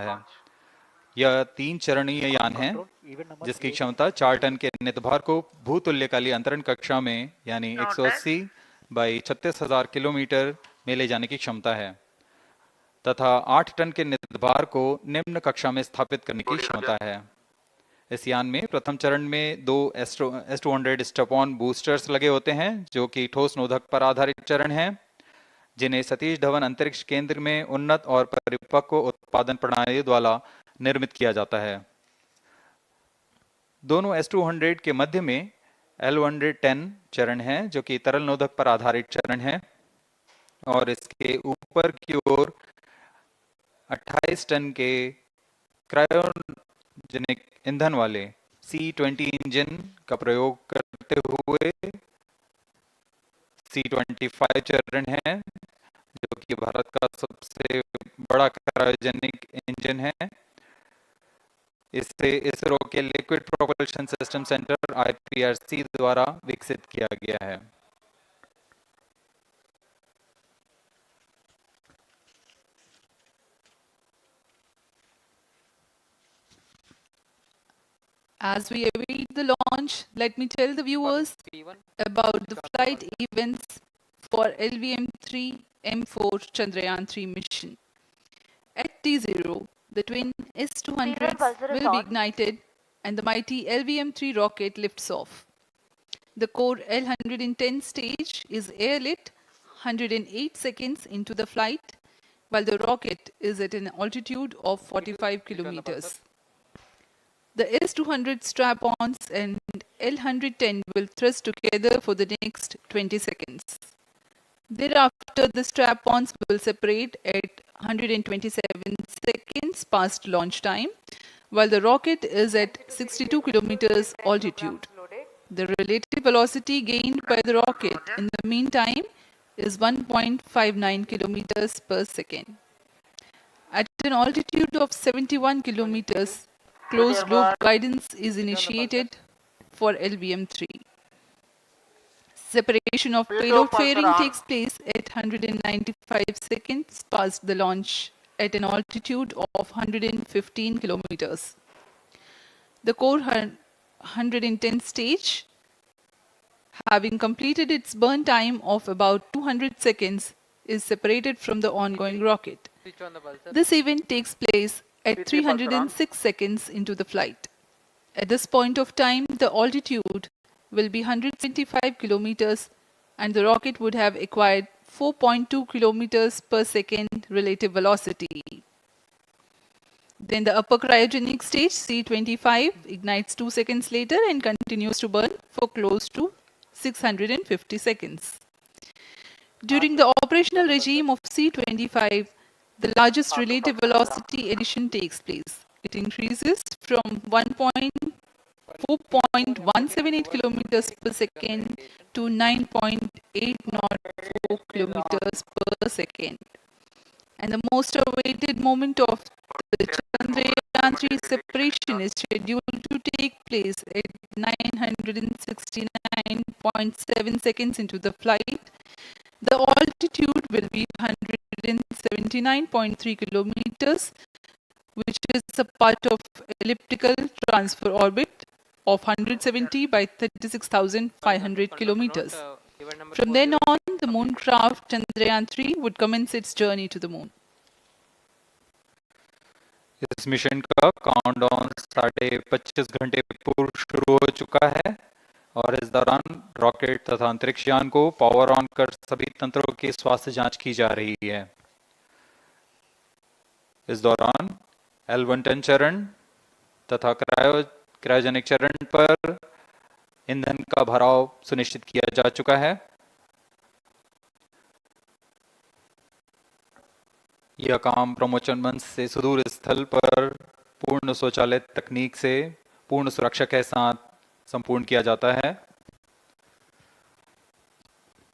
है। यह 3 चरणीय यान है जिसकी क्षमता 4 टन के नितभार को भूतुल्यकाली अंतरण कक्षा में यानी 180 बाई 36,000 किलोमीटर में ले जाने की क्षमता है तथा 8 टन के नितभार को निम्न कक्षा में स्थापित करने की क्षमता है। इस यान में प्रथम चरण में 2 S-200 स्टेप-ऑन बूस्टर्स लगे होते हैं जो कि ठोस नोदक पर आधारित चरण हैं, जिन्हें सतीश धवन अंतरिक्ष केंद्र में उन्नत और परिपक्व उत्पादन प्रणाली द्वारा निर्मित किया जाता है। दोनों S-200 के मध्य में L-110 चरण है जो कि तरल नोदक पर आधारित चरण है और इसके ऊपर की ओर 28 टन के क्रायोजेनिक ईंधन वाले C-20 इंजन का प्रयोग करते हुए C-25 चरण है जो कि भारत का सबसे बड़ा क्रायोजेनिक इंजन है। इसे इसरो के liquid propulsion system centre IPRC द्वारा विकसित किया गया है। As we await the launch, let me tell the viewers about the flight events for LVM-3 M4 Chandrayaan-3 mission. At T0, the twin S-200s will be ignited and the mighty LVM-3 rocket lifts off. The core L-110 stage is airlit 108 seconds into the flight, while the rocket is at an altitude of 45 kilometers. The S-200 strap-ons and L-110 will thrust together for the next 20 seconds. Thereafter, the strap-ons will separate at 127 seconds past launch time, while the rocket is at 62 kilometers altitude. The relative velocity gained by the rocket in the meantime is 1.59 kilometers per second. At an altitude of 71 kilometers, closed-loop guidance is initiated for LVM-3. Separation of payload fairing takes place at 195 seconds past the launch at an altitude of 115 kilometers. The core 110 stage, having completed its burn time of about 200 seconds, is separated from the ongoing rocket. This event takes place at 306 seconds into the flight. At this point of time, the altitude will be 125 kilometers and the rocket would have acquired 4.2 kilometers per second relative velocity. Then the upper cryogenic stage, C-25, ignites 2 seconds later and continues to burn for close to 650 seconds. During the operational regime of C-25, the largest relative velocity addition takes place. It increases from 4.178 kilometers per second to 9.804 kilometers per second. And the most awaited moment of the Chandrayaan-3 separation is scheduled to take place at 969.7 seconds into the flight. The altitude will be 179.3 kilometers, which is a part of elliptical transfer orbit of 170 by 36,500 kilometers. From then on, the mooncraft Chandrayaan-3 would commence its journey to the moon. इस mission का countdown 25 घंटे पूर्व शुरू हो चुका है और इस दौरान रॉकेट तथा अंतरिक्ष यान को पावर ऑन कर सभी तंत्रों की स्वास्थ्य जांच की जा रही है। इस दौरान L-110 चरण तथा क्रायोजेनिक चरण पर ईंधन का भराव सुनिश्चित किया जा चुका है। यह काम प्रमोशन मंच से सुदूर स्थल पर पूर्ण स्वचालित तकनीक से पूर्ण सुरक्षा के साथ संपूर्ण किया जाता है।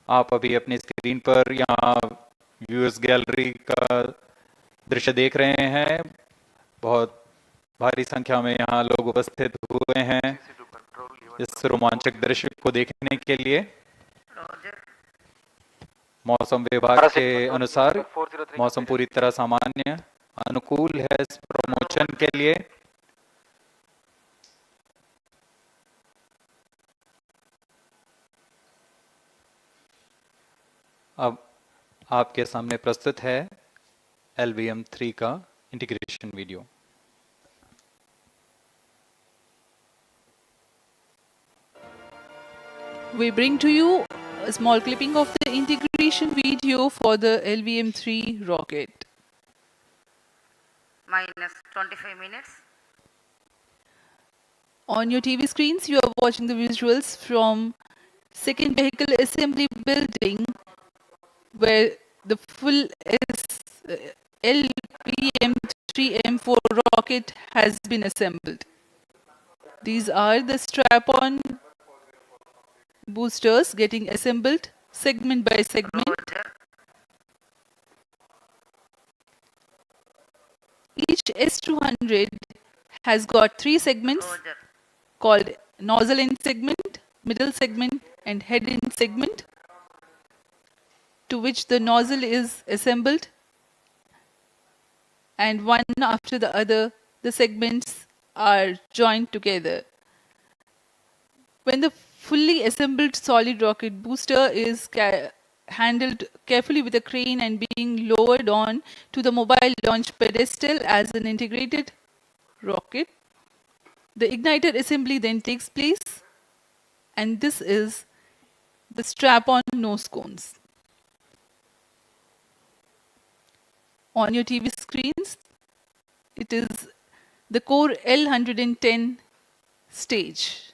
आप अभी अपनी स्क्रीन पर यहाँ व्यूअर्स गैलरी का दृश्य देख रहे हैं। बहुत भारी संख्या में यहाँ लोग उपस्थित हुए हैं इस रोमांचक दृश्य को देखने के लिए। मौसम विभाग के अनुसार मौसम पूरी तरह सामान्य अनुकूल है इस प्रमोशन के लिए। अब आपके सामने प्रस्तुत है LVM3 का integration video. We bring to you a small clipping of the integration video for the LVM3 rocket. Minus 25 minutes. On your TV screens, you are watching the visuals from second vehicle assembly building where the full LVM3M4 rocket has been assembled. These are the strap-on boosters getting assembled segment by segment. Roger. Each S200 has got 3 segments Roger. called nozzle end segment, middle segment and head end segment, to which the nozzle is assembled, and one after the other the segments are joined together. When the fully assembled solid rocket booster is handled carefully with a crane and being lowered on to the mobile launch pedestal as an integrated rocket, the igniter assembly then takes place, and this is the strap-on nose cones. On your TV screens, it is the core L110 stage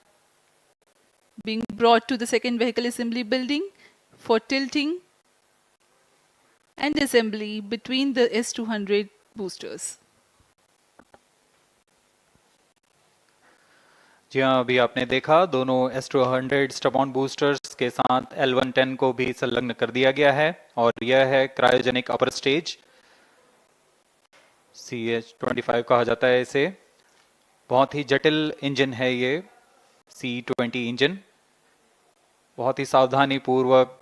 being brought to the second vehicle assembly building for tilting and assembly between the S200 boosters. जी हाँ, अभी आपने देखा दोनों S200 stub-on boosters के साथ L110 को भी संलग्न कर दिया गया है और यह है क्रायोजेनिक अपर स्टेज, CH25 कहा जाता है इसे। बहुत ही जटिल इंजन है ये C20 इंजन। बहुत ही सावधानी पूर्वक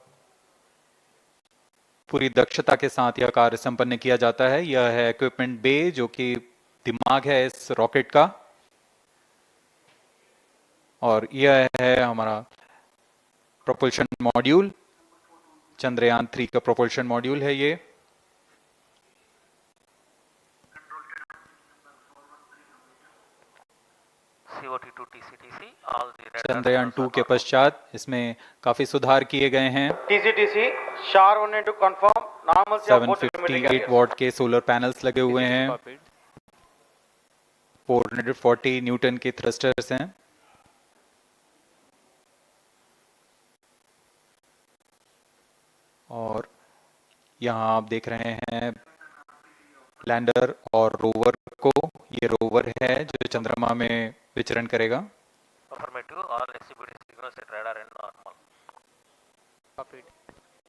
पूरी दक्षता के साथ यह कार्य संपन्न किया जाता है। यह है इक्विपमेंट बे, जो कि दिमाग है इस रॉकेट का, और यह है हमारा प्रोपल्शन मॉड्यूल, चंद्रयान 3 का प्रोपल्शन मॉड्यूल है ये। CO2 TCTC, all the radar Chandrayaan sensors 2 के are पश्चात इसमें काफी सुधार किए गए हैं। TCTC, SHAR 1 to confirm normal 758 what के सोलर पैनल्स लगे हुए हैं, 440 न्यूटन के थ्रस्टर्स हैं, और यहाँ आप देख रहे हैं लैंडर और रोवर को। ये रोवर है जो चंद्रमा में विचरण करेगा। affirmative, all SCBD signals at radar and normal. Copied.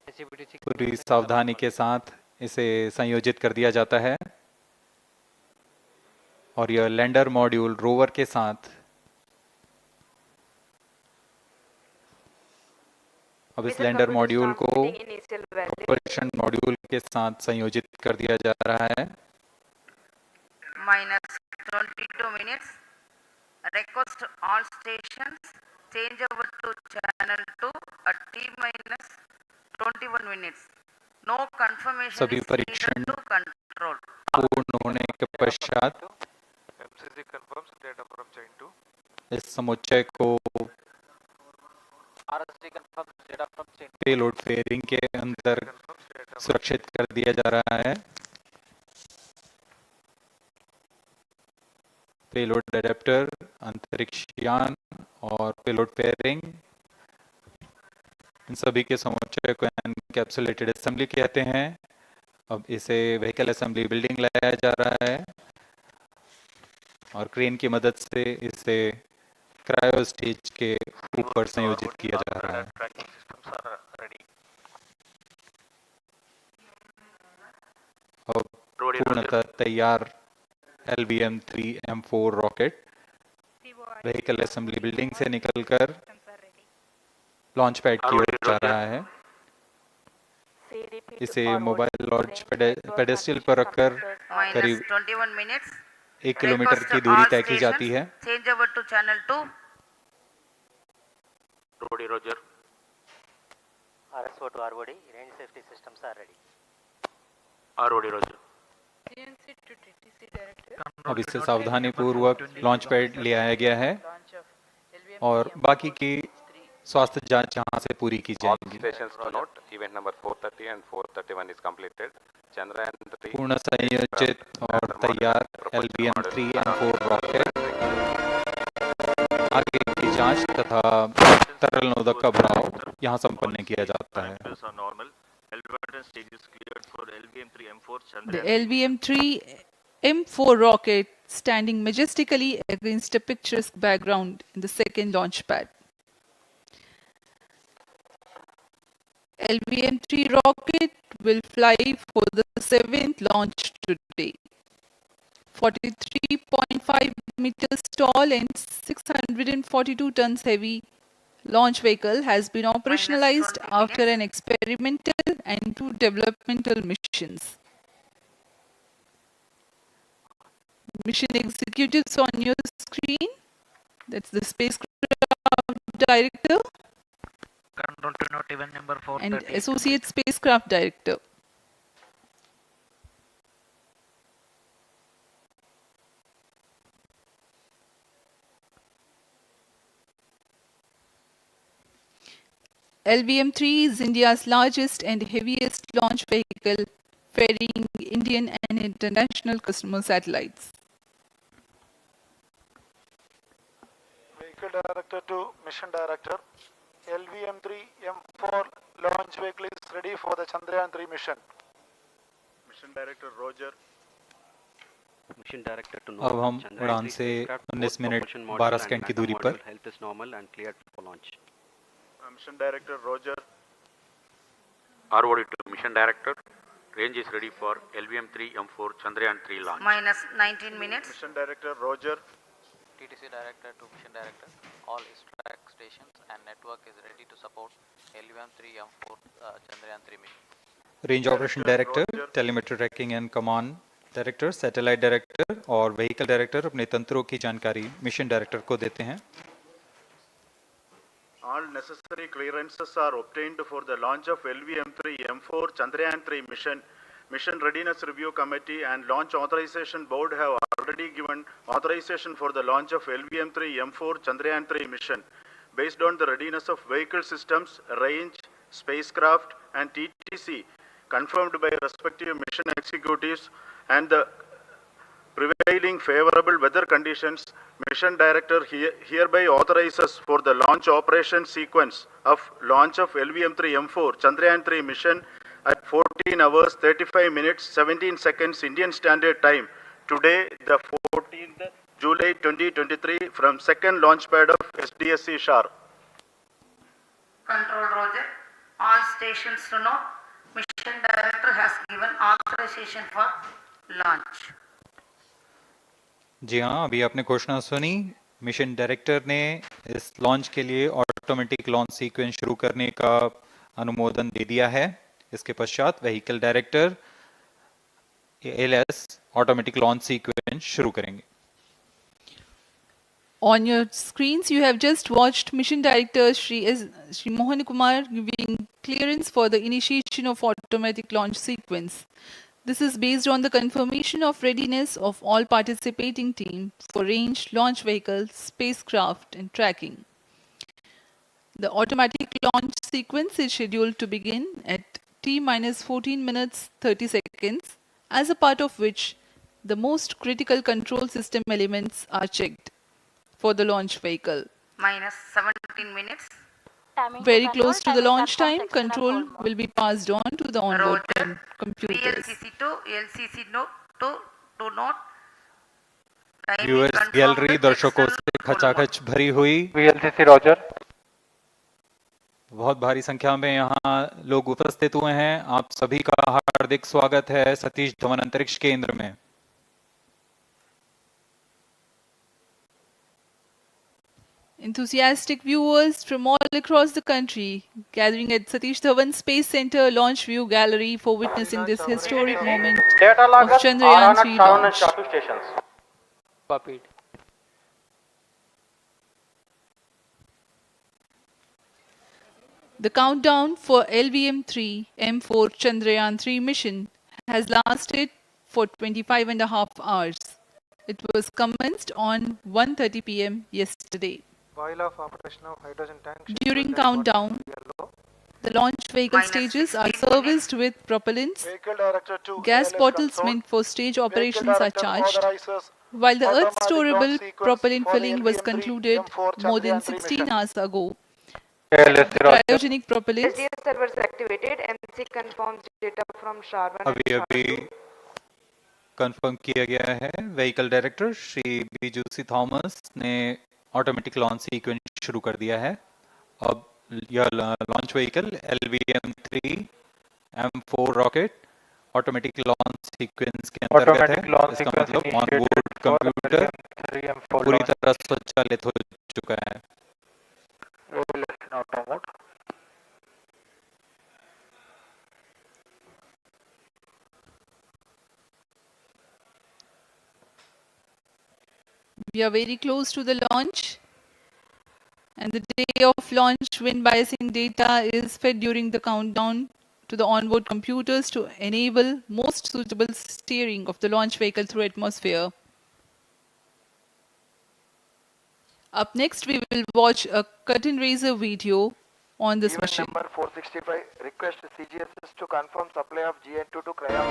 SCBD पूरी सावधानी के साथ इसे संयोजित कर दिया जाता है, और यह लैंडर मॉड्यूल रोवर के साथ अब इस लैंडर मॉड्यूल को प्रोपल्शन मॉड्यूल के साथ संयोजित कर दिया जा रहा है। Minus 22 minutes. Request all stations change over to channel 2 at T minus 21 minutes. No confirmation सभी is परीक्षण needed to control. पूर्ण होने के पश्चात MCC confirms data from chain 2. इस समुच्चय को RST confirms data from chain 2. Payload fairing के अंदर सुरक्षित कर दिया जा रहा है। पेलोड एडेप्टर, अंतरिक्ष यान और पेलोड फेयरिंग, इन सभी के समुच्चय को एनकैप्सुलेटेड असेंबली कहते हैं। अब इसे व्हीकल असेंबली बिल्डिंग लाया जा रहा है और क्रेन की मदद से इसे क्रायो स्टेज के ऊपर संयोजित किया जा रहा है। Tracking systems are ready. और पूर्णतः तैयार LVM3M4 rocket vehicle assembly building से निकलकर लॉन्च पैड की ओर जा रहा है। इसे मोबाइल लॉन्च पेडेस्ट्रियल पर रखकर minus करीब 21 minutes. 1 किलोमीटर Request की दूरी all तय की stations जाती है। change over to channel 2. Rodi Roger. RSO to ROD, range safety systems are ready. Rodi Roger. अब इससे सावधानी पूर्वक लॉन्च पैड ले आया गया है और बाकी की स्वास्थ्य जांच यहाँ से पूरी की All जाएगी। stations to note, event number 430 and 431 is completed. Chandrayaan 3 पूर्ण संयोजित और तैयार LVM-3M4 रॉकेट आगे की जांच तथा तरल नोदक का भराव यहाँ संपन्न किया जाता है। Parameters are normal. Elevator stage is cleared for LVM-3 M4 The Chandrayaan. LVM-3 M4 rocket standing majestically against a picturesque background in the second launch pad. LVM-3 rocket will fly for the 7th launch today. 43.5 meters tall and 642 tons heavy launch vehicle has been operationalized 20 after minutes. an experimental and 2 developmental missions. Mission executives on your screen. That's the spacecraft director Control to note event number and 430. associate spacecraft director. LVM-3 is India's largest and heaviest launch vehicle, ferrying Indian and international customer satellites. Vehicle Director to Mission Director. LVM-3 M4 launch vehicle is ready for the Chandrayaan 3 mission. Mission Director Roger. Mission Director to अब हम Chandrayaan उड़ान 3 से spacecraft, 19 both minute propulsion module 12 and second की matter दूरी module पर health is normal and cleared for launch. Mission Director Roger. ROD to Mission Director. Range is ready for LVM-3 M4 Chandrayaan 3 launch. Minus 19 minutes. Mission Director Roger. TTC Director to Mission Director. All track stations and network is ready to support LVM-3 M4 Chandrayaan 3 mission. Range operation director, telemetry tracking and command director, satellite director और vehicle director अपने तंत्रों की जानकारी mission director को देते हैं। All necessary clearances are obtained for the launch of LVM-3 M4 Chandrayaan 3 mission. Mission Readiness Review Committee and Launch Authorization Board have already given authorization for the launch of LVM-3 M4 Chandrayaan 3 mission. Based on the readiness of vehicle systems, range, spacecraft and TTC confirmed by respective mission executives and the prevailing favorable weather conditions, Mission Director hereby authorizes for the launch operation sequence of launch of LVM-3 M4 Chandrayaan 3 mission at 14 hours 35 minutes 17 seconds Indian Standard Time today, the 14th July 2023 from second launch pad of SDSC Shar. Control Roger. All stations to know. Mission Director has given authorization for launch. जी हाँ, अभी आपने घोषणा सुनी। Mission director ने इस launch के लिए automatic launch sequence शुरू करने का अनुमोदन दे दिया है। इसके पश्चात vehicle director LS automatic launch sequence शुरू करेंगे। On your screens, you have just watched Mission Director Shri Mohan Kumar giving clearance for the initiation of automatic launch sequence. This is based on the confirmation of readiness of all participating teams for range, launch vehicles, spacecraft, and tracking. The automatic launch sequence is scheduled to begin at T-14 minutes 30 seconds, as a part of which the most critical control system elements are checked for the launch vehicle. Minus 17 minutes. Very close to the launch time, control will be passed on to the onboard Roger. computers. VLCC to LCC note to note. Kindly viewers confirm gallery the दर्शकों external से full खचाखच भरी हुई। VLCC Roger. बहुत भारी संख्या में यहाँ लोग उपस्थित हुए हैं। आप सभी का हार्दिक स्वागत है सतीश धवन अंतरिक्ष केंद्र में। Enthusiastic viewers from all across the country gathering at Satish Dhawan Space Center Launch View Gallery for witnessing this historic moment of Chandrayaan 3 launch. Copied. The countdown for LVM-3 M4 Chandrayaan 3 mission has lasted for 25.5 hours. It was commenced on 1:30 p.m. yesterday. While of operation of hydrogen tank. During countdown, the launch vehicle Minus stages are 16 serviced with propellants. Vehicle director 2. Gas ALS bottles console. meant for stage Vehicle operations are director charged. authorizes While the automatic Earth-storable launch sequence propellant for the filling was LVM-3 concluded M4 more than Chandrayaan 3 16 mission. hours ago, ALS the cryogenic propellants SGS servers activated. MC confirms data from Sharvan and अभी अभी Shardu. Confirm किया गया है vehicle director Shri बीजूसी Thomas ने automatic launch sequence शुरू कर दिया है। अब यह launch vehicle LVM-3 M4 rocket automatic launch sequence के अंतर्गत है। इसका मतलब ऑन बोर्ड कंप्यूटर पूरी तरह स्वचालित हो चुका है। we are very close to the launch, and the day of launch wind biasing data is fed during the countdown to the onboard computers to enable most suitable steering of the launch vehicle through atmosphere. Up next, we will watch a curtain raiser video on this Event mission. number 465. Request CGSS to confirm supply of GN2 to cryo.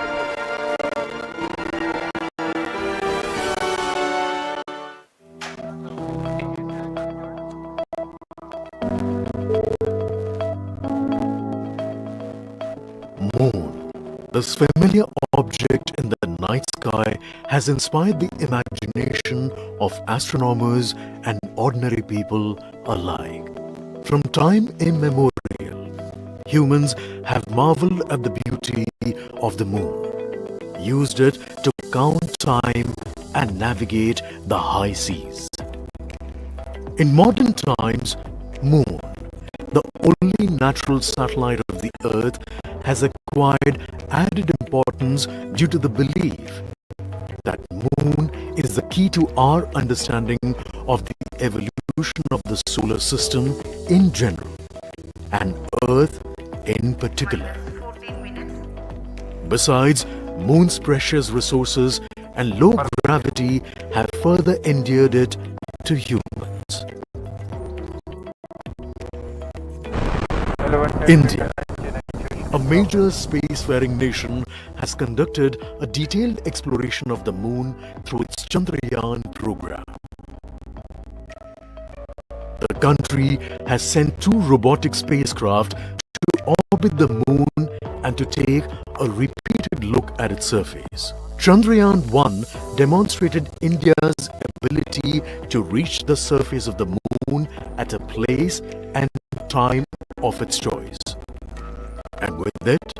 Moon. This familiar object in the night sky has inspired the imagination of astronomers and ordinary people alike. From time immemorial, humans have marveled at the beauty of the moon, used it to count time and navigate the high seas. In modern times, Moon, the only natural satellite of the Earth, has acquired added importance due to the belief that Moon is the key to our understanding of the evolution of the solar system in general and Earth in particular. 14 minutes. Besides, Moon's precious resources and low gravity have further endeared it to humans. India, a major spacefaring nation, has conducted a detailed exploration of the Moon through its Chandrayaan program. The country has sent 2 robotic spacecraft to orbit the Moon and to take a repeated look at its surface. Chandrayaan-1 demonstrated India's ability to reach the surface of the Moon at a place and time of its choice. And with it,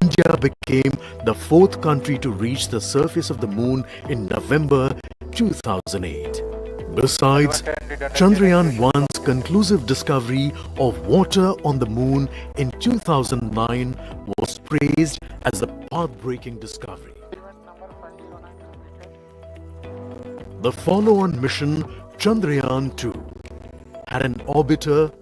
India became the 4th country to reach the surface of the Moon in November 2008. Besides, Chandrayaan-1's conclusive discovery of water on the Moon in 2009 was praised as a path-breaking discovery. The follow-on mission, Chandrayaan-2, had an orbiter,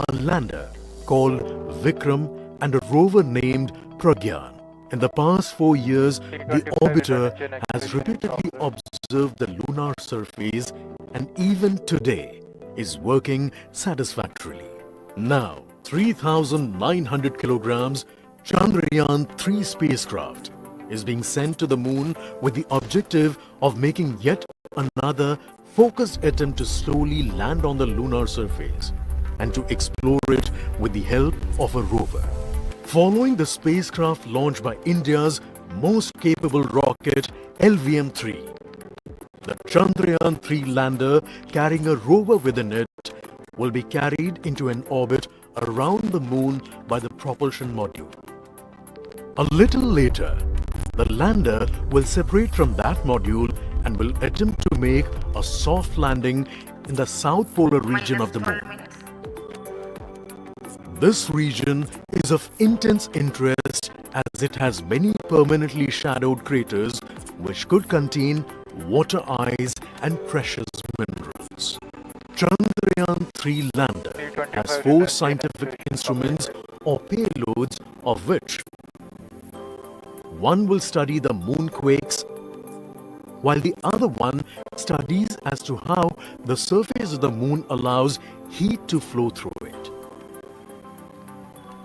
a lander called Vikram, and a rover named Pragyan. In the past 4 years, the orbiter has repeatedly observed the lunar surface and even today is working satisfactorily. Now, 3,900 kilograms Chandrayaan-3 spacecraft is being sent to the Moon with the objective of making yet another focused attempt to slowly land on the lunar surface and to explore it with the help of a rover. Following the spacecraft launched by India's most capable rocket, LVM-3, the Chandrayaan-3 lander carrying a rover within it will be carried into an orbit around the Moon by the propulsion module. A little later, the lander will separate from that module and will attempt to make a soft landing in the south polar region of the Moon. This region is of intense interest as it has many permanently shadowed craters which could contain water ice and precious minerals. Chandrayaan-3 lander has 4 scientific instruments or payloads, of which one will study the moonquakes, while the other one studies as to how the surface of the moon allows heat to flow through it.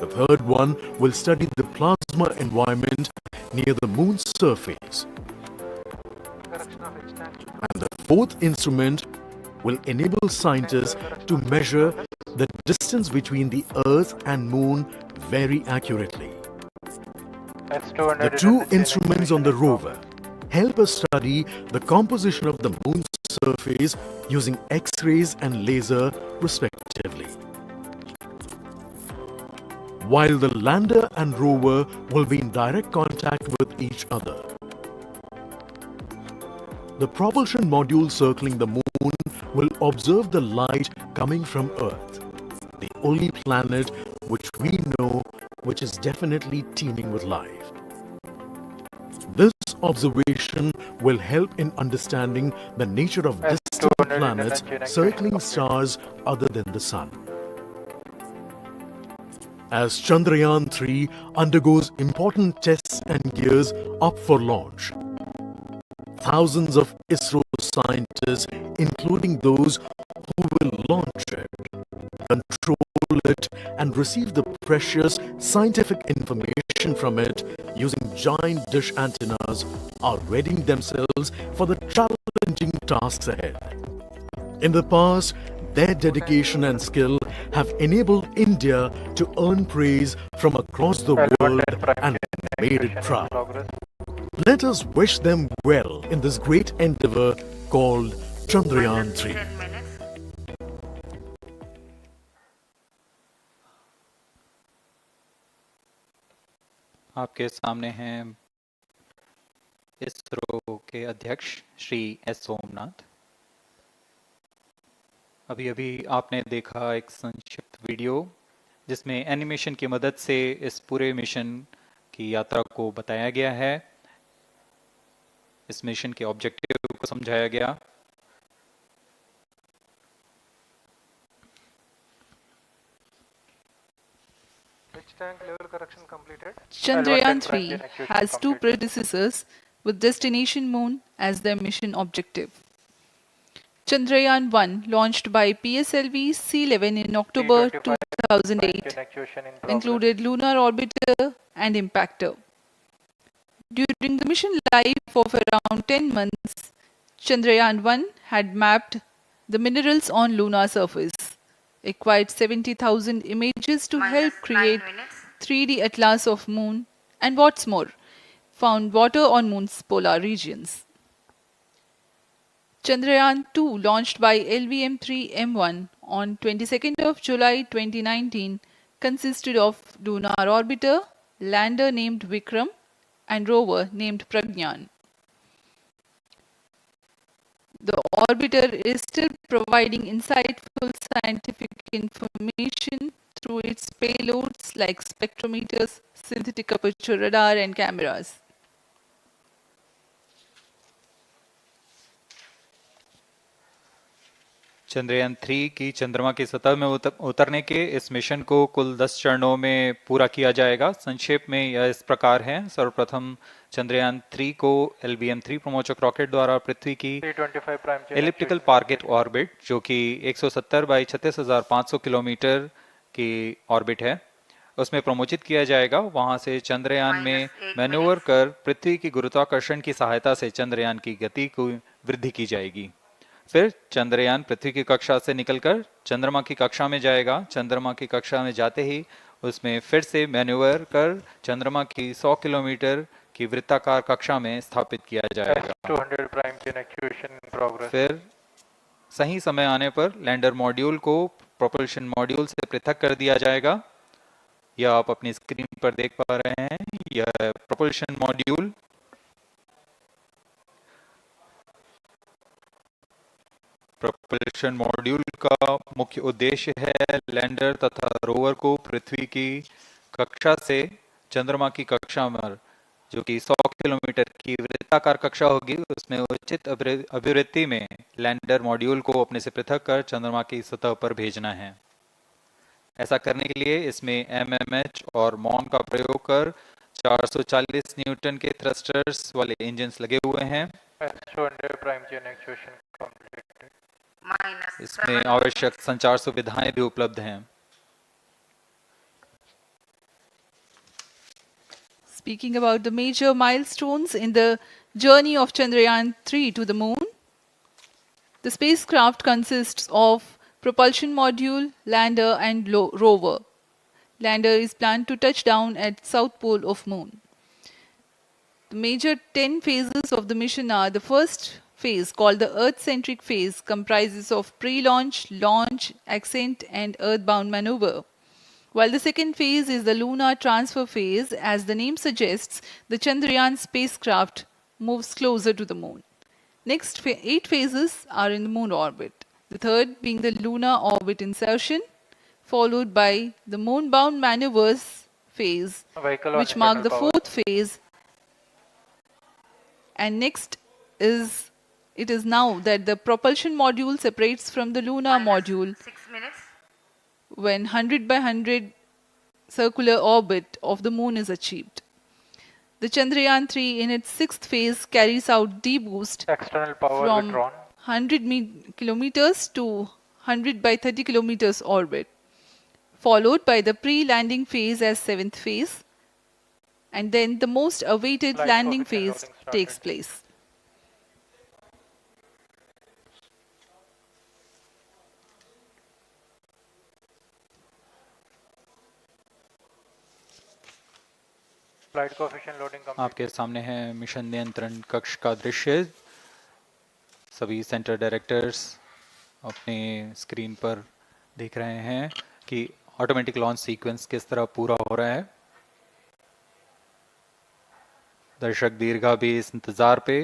The third one will study the plasma environment near the moon's surface. And the fourth instrument will enable scientists to measure the distance between the Earth and Moon very accurately. The 2 instruments on the rover help us study the composition of the Moon's surface using X-rays and laser respectively. While the lander and rover will be in direct contact with each other. The propulsion module circling the Moon will observe the light coming from Earth, the only planet which we know which is definitely teeming with life. This observation will help in understanding the nature of distant planets circling stars other than the Sun. As Chandrayaan-3 undergoes important tests and gears up for launch, thousands of ISRO scientists, including those who will launch it, control it, and receive the precious scientific information from it using giant dish antennas, are readying themselves for the challenging tasks ahead. In the past, their dedication and skill have enabled India to earn praise from across the world and made it proud. Let us wish them well in this great endeavor called Chandrayaan-3. 10 minutes. आपके सामने हैं इसरो के अध्यक्ष Shri S Somnath. अभी अभी आपने देखा एक संक्षिप्त वीडियो जिसमें एनिमेशन की मदद से इस पूरे मिशन की यात्रा को बताया गया है, इस मिशन के ऑब्जेक्टिव को समझाया गया। Chandrayaan-3 has 2 predecessors with destination Moon as their mission objective. Chandrayaan-1 launched by PSLV C-11 in October 2008 included lunar orbiter and impactor. During the mission life of around 10 months, Chandrayaan-1 had mapped the minerals on lunar surface, acquired 70,000 images to help create 3D atlas of Moon, and what's more, found water on Moon's polar regions. Chandrayaan-2 launched by LVM-3M1 on 22nd of July 2019 consisted of lunar orbiter, lander named Vikram, and rover named Pragyan. The orbiter is still providing insightful scientific information through its payloads like spectrometers, synthetic aperture radar, and cameras. Chandrayaan 3 की चंद्रमा की सतह में उतरने के इस mission को कुल 10 चरणों में पूरा किया जाएगा। संक्षेप में यह इस प्रकार है। सर्वप्रथम चंद्रयान 3 को LVM-3 प्रमोचक रॉकेट द्वारा पृथ्वी की एलिप्टिकल टारगेट ऑर्बिट, जो कि 170 बाई 36,500 किलोमीटर की ऑर्बिट है, उसमें प्रमोचित किया जाएगा। वहां से चंद्रयान में मैन्यूवर कर पृथ्वी की गुरुत्वाकर्षण की सहायता से चंद्रयान की गति को वृद्धि की जाएगी। फिर चंद्रयान पृथ्वी की कक्षा से निकलकर चंद्रमा की कक्षा में जाएगा। चंद्रमा की कक्षा में जाते ही उसमें फिर से मैन्यूवर कर चंद्रमा की 100 किलोमीटर की वृत्ताकार कक्षा में स्थापित किया जाएगा। 200 प्राइम एक्चुएशन इन प्रोग्रेस। फिर सही समय आने पर लैंडर मॉड्यूल को प्रोपल्शन मॉड्यूल से पृथक कर दिया जाएगा। यह आप अपनी स्क्रीन पर देख पा रहे हैं। यह प्रोपल्शन मॉड्यूल प्रपल्शन मॉड्यूल का मुख्य उद्देश्य है लैंडर तथा रोवर को पृथ्वी की कक्षा से चंद्रमा की कक्षा में, जो कि 100 किलोमीटर की वृत्ताकार कक्षा होगी, उसमें उचित अभिवृत्ति में लैंडर मॉड्यूल को अपने से पृथक कर चंद्रमा की सतह पर भेजना है। ऐसा करने के लिए इसमें एमएमएच और मॉन का प्रयोग कर 440 न्यूटन के थ्रस्टर्स वाले इंजन्स लगे हुए हैं। prime chain actuation completed. इसमें आवश्यक संचार सुविधाएं भी उपलब्ध हैं। Speaking about the major milestones in the journey of Chandrayaan-3 to the moon, the spacecraft consists of propulsion module, lander and rover. Lander is planned to touch down at south pole of moon. The major 10 phases of the mission are: the first phase, called the Earth-centric phase, comprises of pre-launch, launch, ascent and earthbound maneuver. While the second phase is the lunar transfer phase, as the name suggests, the Chandrayaan spacecraft moves closer to the moon. Next 8 phases are in the moon orbit. The third being the lunar orbit insertion, followed by the moon-bound maneuvers phase, which mark the fourth phase. And next is, it is now that the propulsion module separates from the lunar module 6 minutes. when 100 by 100 circular orbit of the moon is achieved. The Chandrayaan-3 in its sixth phase carries out D-boost External power from withdrawn. 100 kilometers to 100 by 30 kilometers orbit, followed by the pre-landing phase as seventh phase, and then the most awaited Flight landing coefficient phase loading takes started. place. Flight coefficient loading complete. आपके सामने है mission नियंत्रण कक्ष का दृश्य। सभी centre directors अपने screen पर देख रहे हैं कि ऑटोमेटिक लॉन्च सीक्वेंस किस तरह पूरा हो रहा है। दर्शक दीर्घा भी इस इंतजार पे।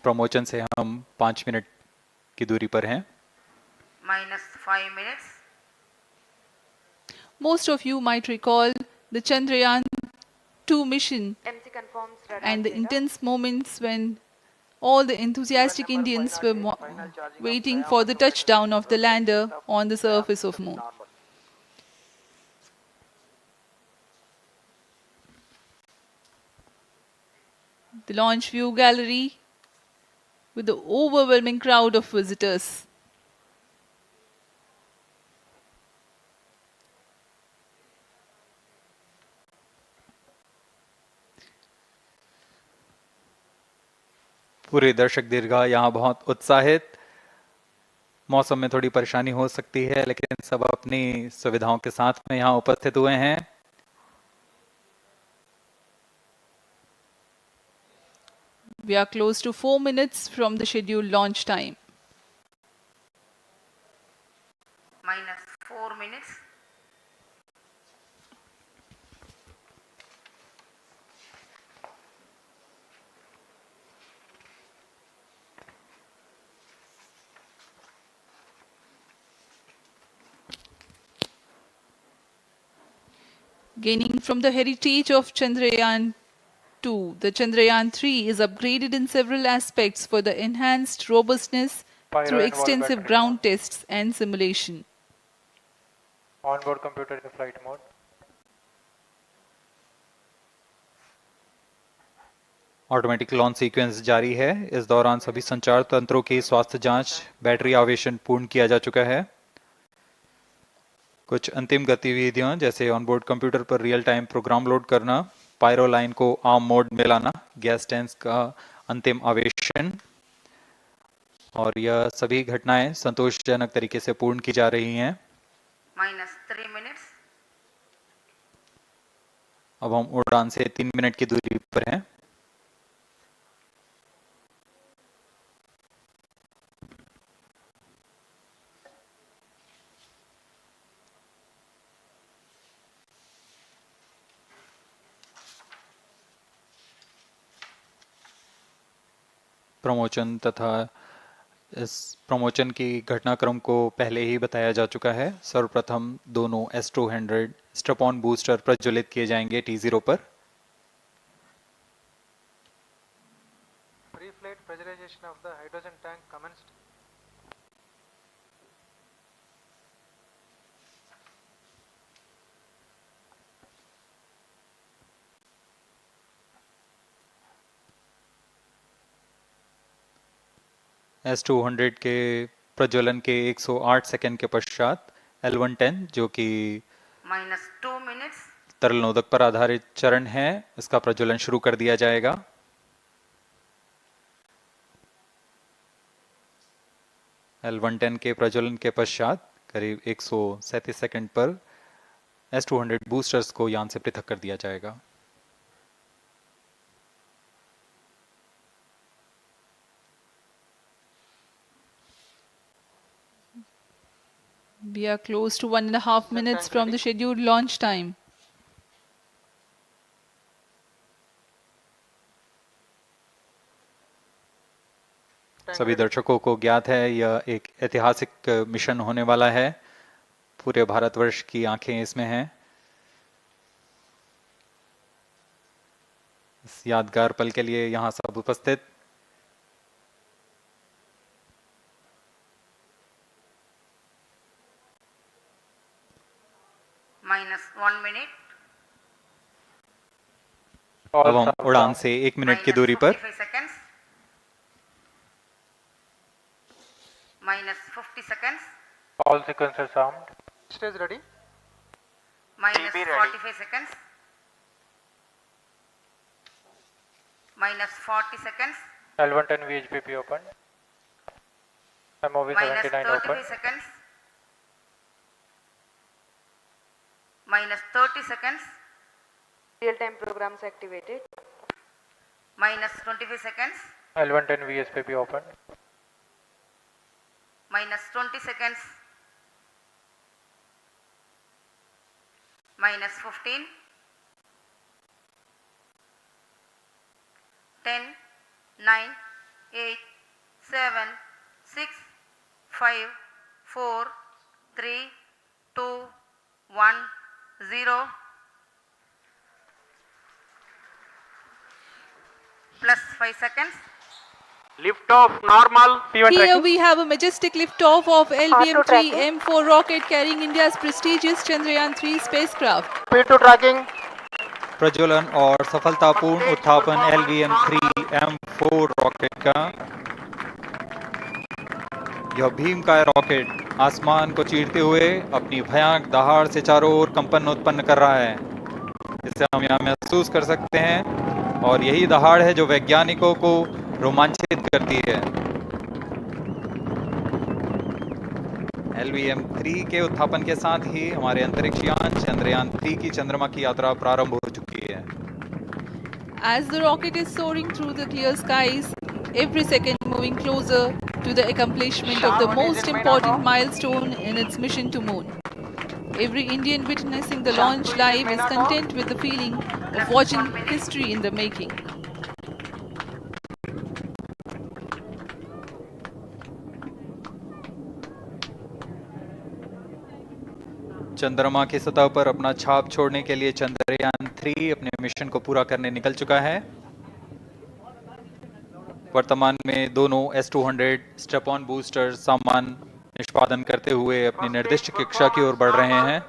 प्रमोशन से हम 5 मिनट की दूरी पर हैं। -5 minutes. Most of you might recall the Chandrayaan-2 mission MC confirms radar and the data. intense moments when all the enthusiastic Indians were waiting for the touchdown of the lander on the surface of moon. The launch view gallery with the overwhelming crowd of visitors. पूरे दर्शक दीर्घा यहाँ बहुत उत्साहित। मौसम में थोड़ी परेशानी हो सकती है, लेकिन सब अपनी सुविधाओं के साथ में यहाँ उपस्थित हुए हैं। We are close to 4 minutes from the scheduled launch time. -4 minutes. Gaining from the heritage of Chandrayaan-2, the Chandrayaan-3 is upgraded in several aspects for the enhanced robustness Pyro through and wall extensive battery ground mode. tests and simulation. Onboard computer in flight mode. Automatic launch sequence जारी है। इस दौरान सभी संचार तंत्रों की स्वास्थ्य जांच, बैटरी आवेशन पूर्ण किया जा चुका है। कुछ अंतिम गतिविधियां जैसे ऑनबोर्ड कंप्यूटर पर रियल टाइम प्रोग्राम लोड करना, पायरो लाइन को आर्म मोड में लाना, गैस टैंक का अंतिम आवेशन, और यह सभी घटनाएं संतोषजनक तरीके से पूर्ण की जा रही हैं। -3 minutes. अब हम उड़ान से 3 मिनट की दूरी पर हैं। प्रमोशन तथा इस प्रमोशन की घटनाक्रम को पहले ही बताया जा चुका है। सर्वप्रथम दोनों S200 स्ट्रैप-ऑन बूस्टर प्रज्वलित किए जाएंगे T0 पर। Pre-flight pressurization of the hydrogen tank commenced. S200 के प्रज्वलन के 108 सेकंड के पश्चात L110 जो कि -2 minutes. तरल नोदक पर आधारित चरण है, इसका प्रज्वलन शुरू कर दिया जाएगा। L110 के प्रज्वलन के पश्चात करीब 137 सेकंड पर S200 बूस्टर्स को यान से पृथक कर दिया जाएगा। We are close to 1.5 minutes from the scheduled launch time. सभी दर्शकों को ज्ञात है यह एक ऐतिहासिक मिशन होने वाला है। पूरे भारतवर्ष की आंखें इसमें हैं। इस यादगार पल के लिए यहाँ सब उपस्थित -1 minute. अब हम उड़ान से 1 मिनट की दूरी पर -45 seconds. -50 seconds. All sequences armed. Stage ready. -45 seconds. -40 seconds. L110 VHPP open. MOV 79 -35 open. seconds. -30 seconds. Real-time programs activated. -25 seconds. L110 VSPP open. -20 seconds. -15. 10, 9, 8, 7, 6, 5, 4, 3, 2, 1, 0. Plus 5 seconds. Lift off normal. Here we have a majestic liftoff of LVM-3 M4 rocket carrying India's prestigious Chandrayaan-3 spacecraft. P2 tracking. प्रज्वलन और सफलतापूर्ण उत्थापन LVM-3 M4 rocket का। यह भीमकाय rocket आसमान को चीरते हुए अपनी भयानक दहाड़ से चारों ओर कंपन उत्पन्न कर रहा है। इसे हम यहाँ महसूस कर सकते हैं और यही दहाड़ है जो वैज्ञानिकों को रोमांचित करती है। LVM-3 के उत्थापन के साथ ही हमारे अंतरिक्ष यान चंद्रयान-3 की चंद्रमा की यात्रा प्रारंभ हो चुकी है। As the rocket is soaring through the clear skies, every second moving closer to the accomplishment of the most important milestone in its mission to moon. Every Indian witnessing the launch live is content with the feeling of watching history in the making. चंद्रमा की सतह पर अपना छाप छोड़ने के लिए चंद्रयान-3 अपने मिशन को पूरा करने निकल चुका है। वर्तमान में दोनों S200 स्ट्रैप-ऑन बूस्टर सामान निष्पादन करते हुए अपनी निर्दिष्ट कक्षा की ओर बढ़ रहे हैं।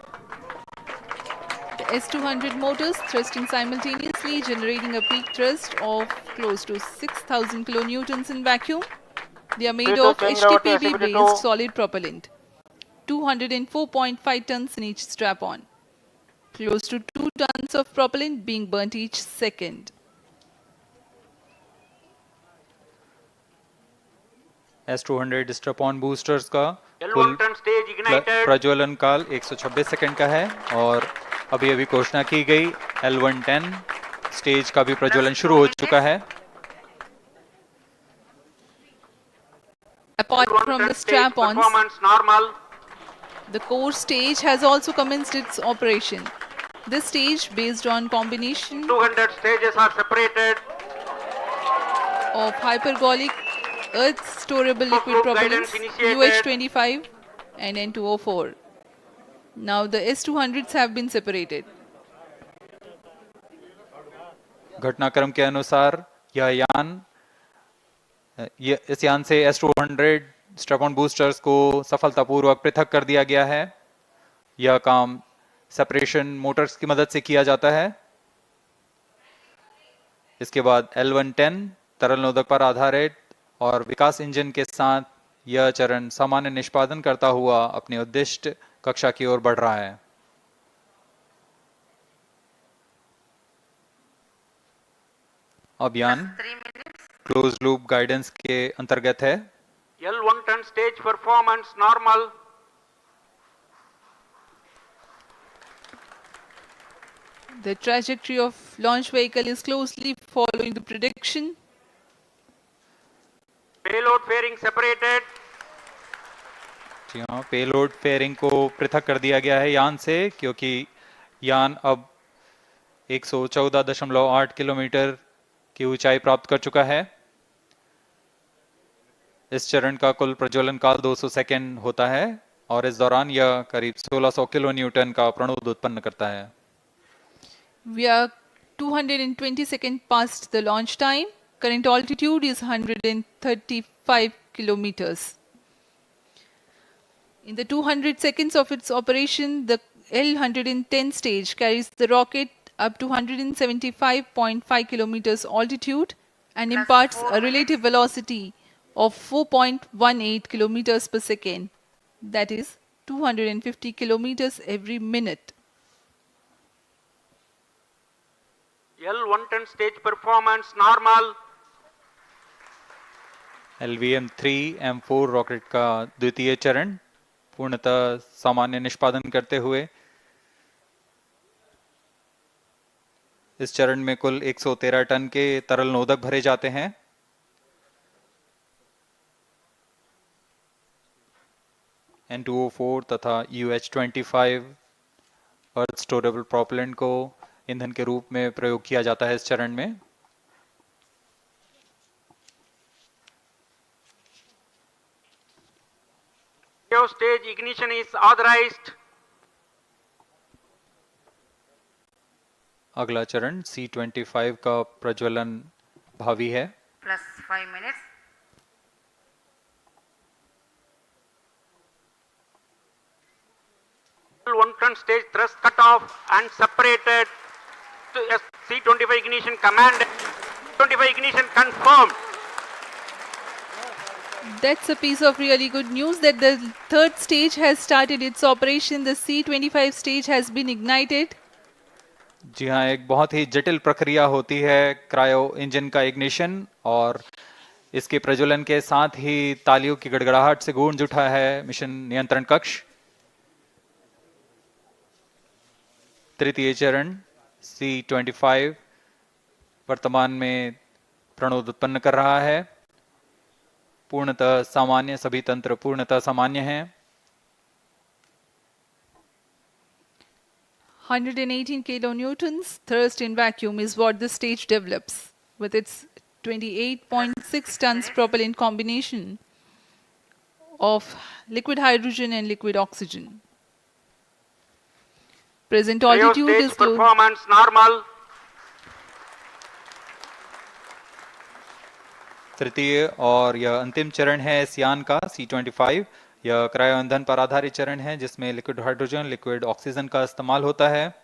The S200 motors thrusting simultaneously, generating a peak thrust of close to 6,000 kilonewtons in vacuum. They are made of HTPB-based solid propellant. 204.5 tons in each strap-on. Close to 2 tons of propellant being burnt each second. S200 strap-on boosters का कुल L110 stage ignited. प्रज्वलन काल 126 second का है और अभी अभी घोषणा की गई L110 स्टेज का भी प्रज्वलन शुरू हो चुका है। Apart from the strap-ons, Performance normal. the core stage has also commenced its operation. This stage, based on combination 200 stages are separated. of hypergolic Earth storable liquid Group propellants guidance initiated. UH25 and N2O4. Now the S200s have been separated. घटनाक्रम के अनुसार इस यान से S200 strap-on boosters को सफलतापूर्वक पृथक कर दिया गया है। यह काम सेपरेशन मोटर्स की मदद से किया जाता है। इसके बाद L110 तरल नोदक पर आधारित और विकास इंजन के साथ यह चरण सामान्य निष्पादन करता हुआ अपनी उद्दिष्ट कक्षा की ओर बढ़ रहा है। अभियान क्लोज लूप गाइडेंस के अंतर्गत है। L110 stage performance normal. The trajectory of launch vehicle is closely following the prediction. Payload fairing separated. जी हाँ, पेलोड फेयरिंग को पृथक कर दिया गया है यान से, क्योंकि यान अब 114.8 किलोमीटर की ऊंचाई प्राप्त कर चुका है। इस चरण का कुल प्रज्वलन काल 200 सेकेंड होता है और इस दौरान यह करीब 1600 किलो न्यूटन का प्रणोद उत्पन्न करता है। We are 220 seconds past the launch time. Current altitude is 135 kilometers. In the 200 seconds of its operation, the L110 stage carries the rocket up to 175.5 kilometers altitude and imparts a relative velocity of 4.18 kilometers per second, that is 250 kilometers every minute. L110 stage performance normal. LVM-3M4 rocket का द्वितीय चरण पूर्णतः सामान्य निष्पादन करते हुए इस चरण में कुल 113 टन के तरल नोदक भरे जाते हैं। N2O4 तथा UH25 अर्थ स्टोरेबल प्रोपेलेंट को ईंधन के रूप में प्रयोग किया जाता है इस चरण में। Stage ignition is authorized. अगला चरण C25 का प्रज्वलन भावी है। Plus 5 minutes. L110 stage thrust cut off and separated to C25 ignition command. 25 ignition confirmed. That's a piece of really good news that the third stage has started its operation. The C25 stage has been ignited. जी हाँ, एक बहुत ही जटिल प्रक्रिया होती है cryo engine का ignition और इसके प्रज्वलन के साथ ही तालियों की गड़गड़ाहट से गूंज उठा है मिशन नियंत्रण कक्ष। तृतीय चरण C25 वर्तमान में प्रणोद उत्पन्न कर रहा है। पूर्णतः सामान्य, सभी तंत्र पूर्णतः सामान्य हैं। 118 kilonewtons thrust in vacuum is what the stage develops with its 28.6 tons propellant combination of liquid hydrogen and liquid oxygen. Present altitude stage is close. Performance normal. तृतीय और यह अंतिम चरण है इस यान का C25। यह क्रायो ईंधन पर आधारित चरण है जिसमें लिक्विड हाइड्रोजन, लिक्विड ऑक्सीजन का इस्तेमाल होता है।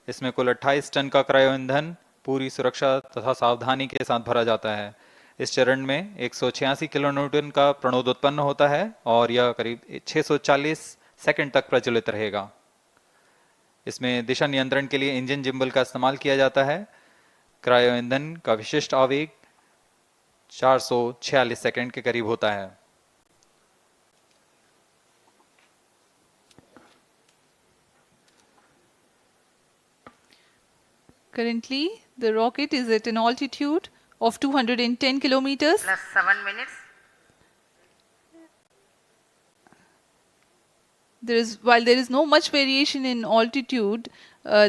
इसमें कुल 28 टन का क्रायो ईंधन पूरी सुरक्षा तथा सावधानी के साथ भरा जाता है। इस चरण में 186 किलो न्यूटन का प्रणोद उत्पन्न होता है और यह करीब 640 सेकंड तक प्रज्वलित रहेगा। इसमें दिशा नियंत्रण के लिए इंजन जिम्बल का इस्तेमाल किया जाता है। क्रायो ईंधन का विशिष्ट आवेग 446 सेकंड के करीब होता है। Currently, the rocket is at an altitude of 210 kilometers. Plus 7 minutes. While there is no much variation in altitude,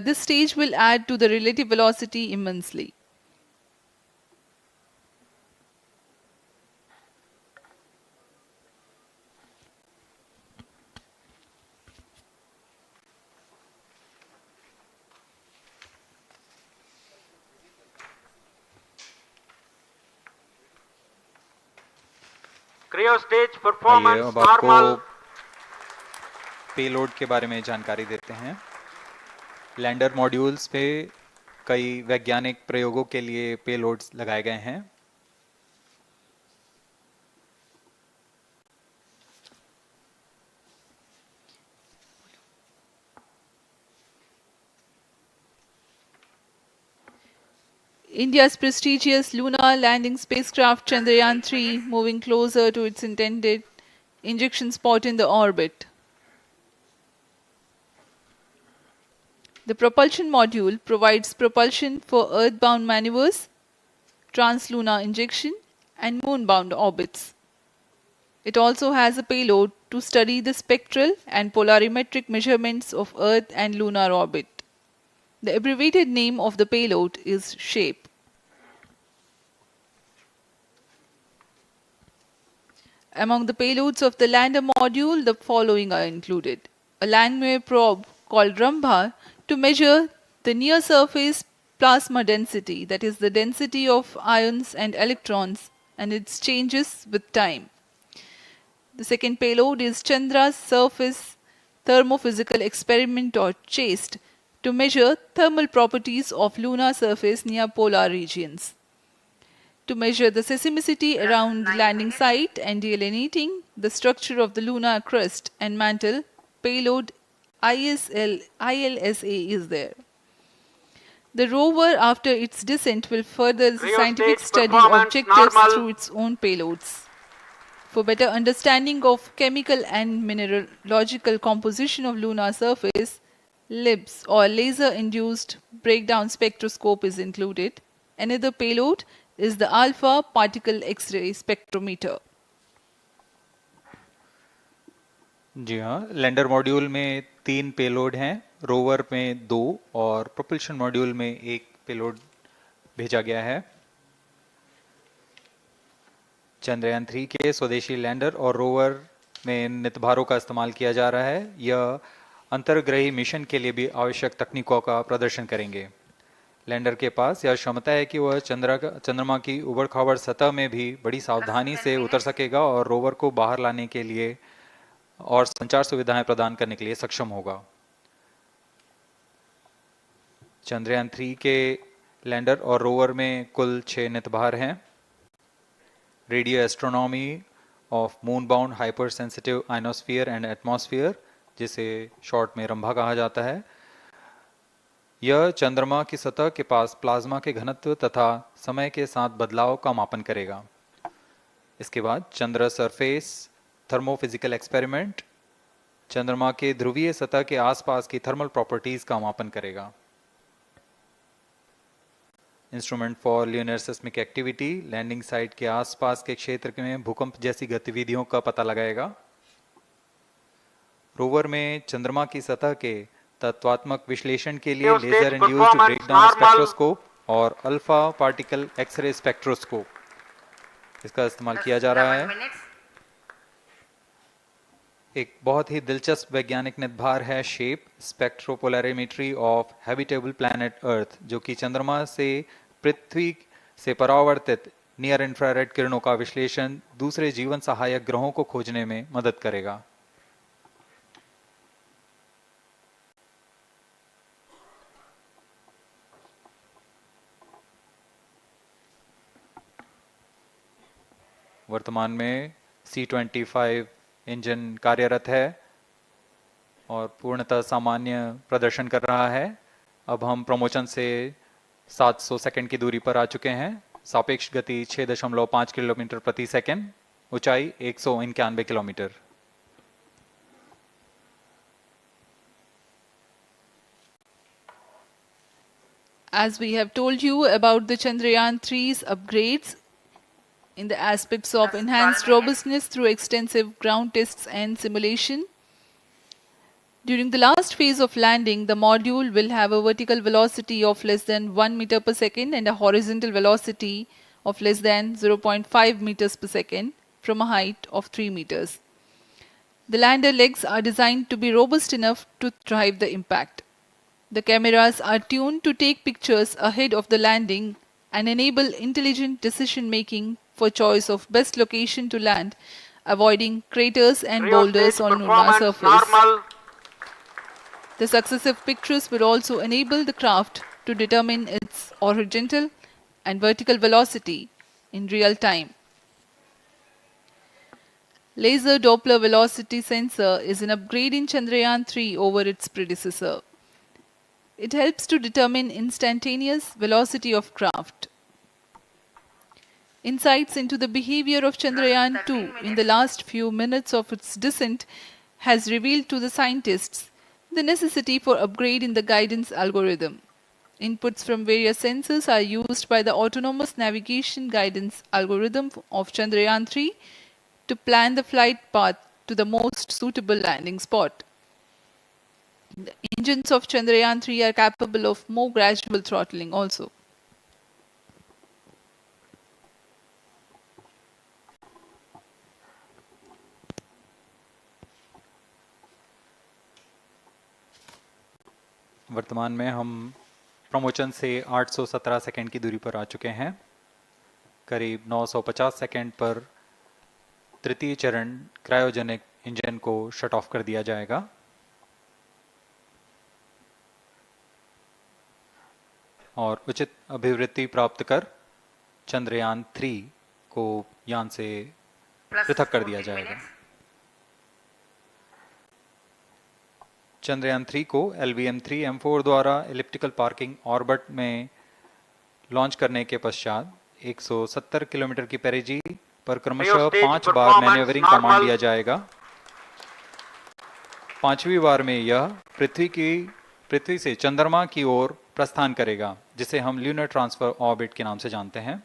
this stage will add to the relative velocity immensely. Cryo stage आइए performance अब आपको normal. Payload के बारे में जानकारी देते हैं। Lander modules पे कई वैज्ञानिक प्रयोगों के लिए पेलोड्स लगाए गए हैं। India's prestigious lunar landing spacecraft Chandrayaan-3 moving closer to its intended injection spot in the orbit. The propulsion module provides propulsion for Earth-bound maneuvers, translunar injection, and moon-bound orbits. It also has a payload to study the spectral and polarimetric measurements of Earth and lunar orbit. The abbreviated name of the payload is SHAPE. Among the payloads of the lander module, the following are included. A Langmuir probe called Rambha to measure the near-surface plasma density, that is the density of ions and electrons, and its changes with time. The second payload is Chandra's Surface Thermophysical Experiment or CHASTE to measure thermal properties of lunar surface near polar regions. To measure the seismicity around the landing site and delineating the structure of the lunar crust and mantle, payload ILSA is there. The rover, after its descent, will further the Cryo scientific stage study performance objectives normal. through its own payloads. For better understanding of chemical and mineralogical composition of lunar surface, LIBS or laser-induced breakdown spectroscope is included. Another payload is the alpha particle X-ray spectrometer. जी हाँ, lander module में 3 payload हैं, rover में 2 और propulsion module में 1 payload भेजा गया है। चंद्रयान 3 के स्वदेशी लैंडर और रोवर में नितभारों का इस्तेमाल किया जा रहा है। यह अंतर्ग्रही मिशन के लिए भी आवश्यक तकनीकों का प्रदर्शन करेंगे। लैंडर के पास यह क्षमता है कि वह चंद्रमा की उबड़-खाबड़ सतह में भी बड़ी सावधानी से उतर सकेगा और रोवर को बाहर लाने के लिए और संचार सुविधाएं प्रदान करने के लिए सक्षम होगा। चंद्रयान 3 के लैंडर और रोवर में कुल 6 नितभार हैं। Radio astronomy of moon bound hyper sensitive ionosphere and atmosphere, जिसे शॉर्ट में रंभा कहा जाता है, यह चंद्रमा की सतह के पास प्लाज्मा के घनत्व तथा समय के साथ बदलाव का मापन करेगा। इसके बाद चंद्र सरफेस थर्मोफिजिकल एक्सपेरिमेंट चंद्रमा के ध्रुवीय सतह के आसपास की थर्मल प्रॉपर्टीज का मापन करेगा। Instrument for lunar seismic activity landing site के आसपास के क्षेत्र में भूकंप जैसी गतिविधियों का पता लगाएगा। रोवर में चंद्रमा की सतह के तत्वात्मक विश्लेषण के लिए लेजर इंड्यूस्ड ब्रेकडाउन स्पेक्ट्रोस्कोप और अल्फा पार्टिकल एक्सरे स्पेक्ट्रोस्कोप इसका इस्तेमाल किया जा रहा है। एक बहुत ही दिलचस्प वैज्ञानिक निर्धार है shape स्पेक्ट्रोपोलैरिमेट्री of habitable planet earth, जो कि चंद्रमा से पृथ्वी से परावर्तित नियर इंफ्रारेड किरणों का विश्लेषण दूसरे जीवन सहायक ग्रहों को खोजने में मदद करेगा। वर्तमान में C-25 इंजन कार्यरत है और पूर्णतः सामान्य प्रदर्शन कर रहा है। अब हम प्रमोशन से 700 सेकंड की दूरी पर आ चुके हैं। सापेक्ष गति 6.5 किलोमीटर प्रति सेकंड, ऊंचाई 191 kilometre. As we have told you about the Chandrayaan 3's upgrades in the aspects of enhanced robustness through extensive ground tests and simulation. During the last phase of landing, the module will have a vertical velocity of less than 1 meter per second and a horizontal velocity of less than 0.5 meters per second from a height of 3 meters. The lander legs are designed to be robust enough to drive the impact. The cameras are tuned to take pictures ahead of the landing and enable intelligent decision making for choice of best location to land avoiding craters and Cryo boulders stage on lunar performance surface. normal. The successive pictures will also enable the craft to determine its horizontal and vertical velocity in real time. Laser Doppler velocity sensor is an upgrade in Chandrayaan-3 over its predecessor. It helps to determine instantaneous velocity of craft. Insights into the behavior of Chandrayaan-2 in the last few minutes of its descent has revealed to the scientists the necessity for upgrade in the guidance algorithm. Inputs from various sensors are used by the autonomous navigation guidance algorithm of Chandrayaan-3 to plan the flight path to the most suitable landing spot. The engines of Chandrayaan-3 are capable of more gradual throttling also. वर्तमान में हम promotion से 817 second की दूरी पर आ चुके हैं। करीब 950 सेकंड पर तृतीय चरण क्रायोजेनिक इंजन को शट ऑफ कर दिया जाएगा और उचित अभिवृद्धि प्राप्त कर चंद्रयान 3 को यान से पृथक कर दिया जाएगा। चंद्रयान 3 को LVM-3 M4 द्वारा एलिप्टिकल पार्किंग ऑर्बिट में लॉन्च करने के पश्चात 170 किलोमीटर की पेरिजी पर क्रमशः 5 बार मैन्यूवरिंग कमांड दिया जाएगा। पांचवी बार में यह पृथ्वी से चंद्रमा की ओर प्रस्थान करेगा, जिसे हम ल्यूनर ट्रांसफर ऑर्बिट के नाम से जानते हैं।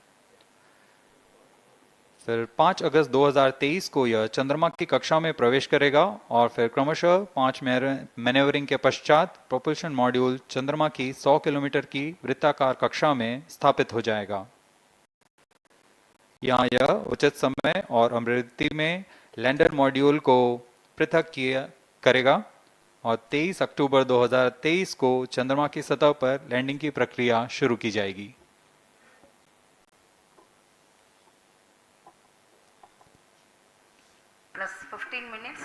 फिर 5 अगस्त 2023 को यह चंद्रमा की कक्षा में प्रवेश करेगा और फिर क्रमशः 5 मैन्यूवरिंग के पश्चात प्रोपल्शन मॉड्यूल चंद्रमा की 100 किलोमीटर की वृत्ताकार कक्षा में स्थापित हो जाएगा। यहाँ यह उचित समय और अभिवृद्धि में लैंडर मॉड्यूल को पृथक करेगा और 23 अक्टूबर 2023 को चंद्रमा की सतह पर लैंडिंग की प्रक्रिया शुरू की जाएगी। Plus 15 minutes.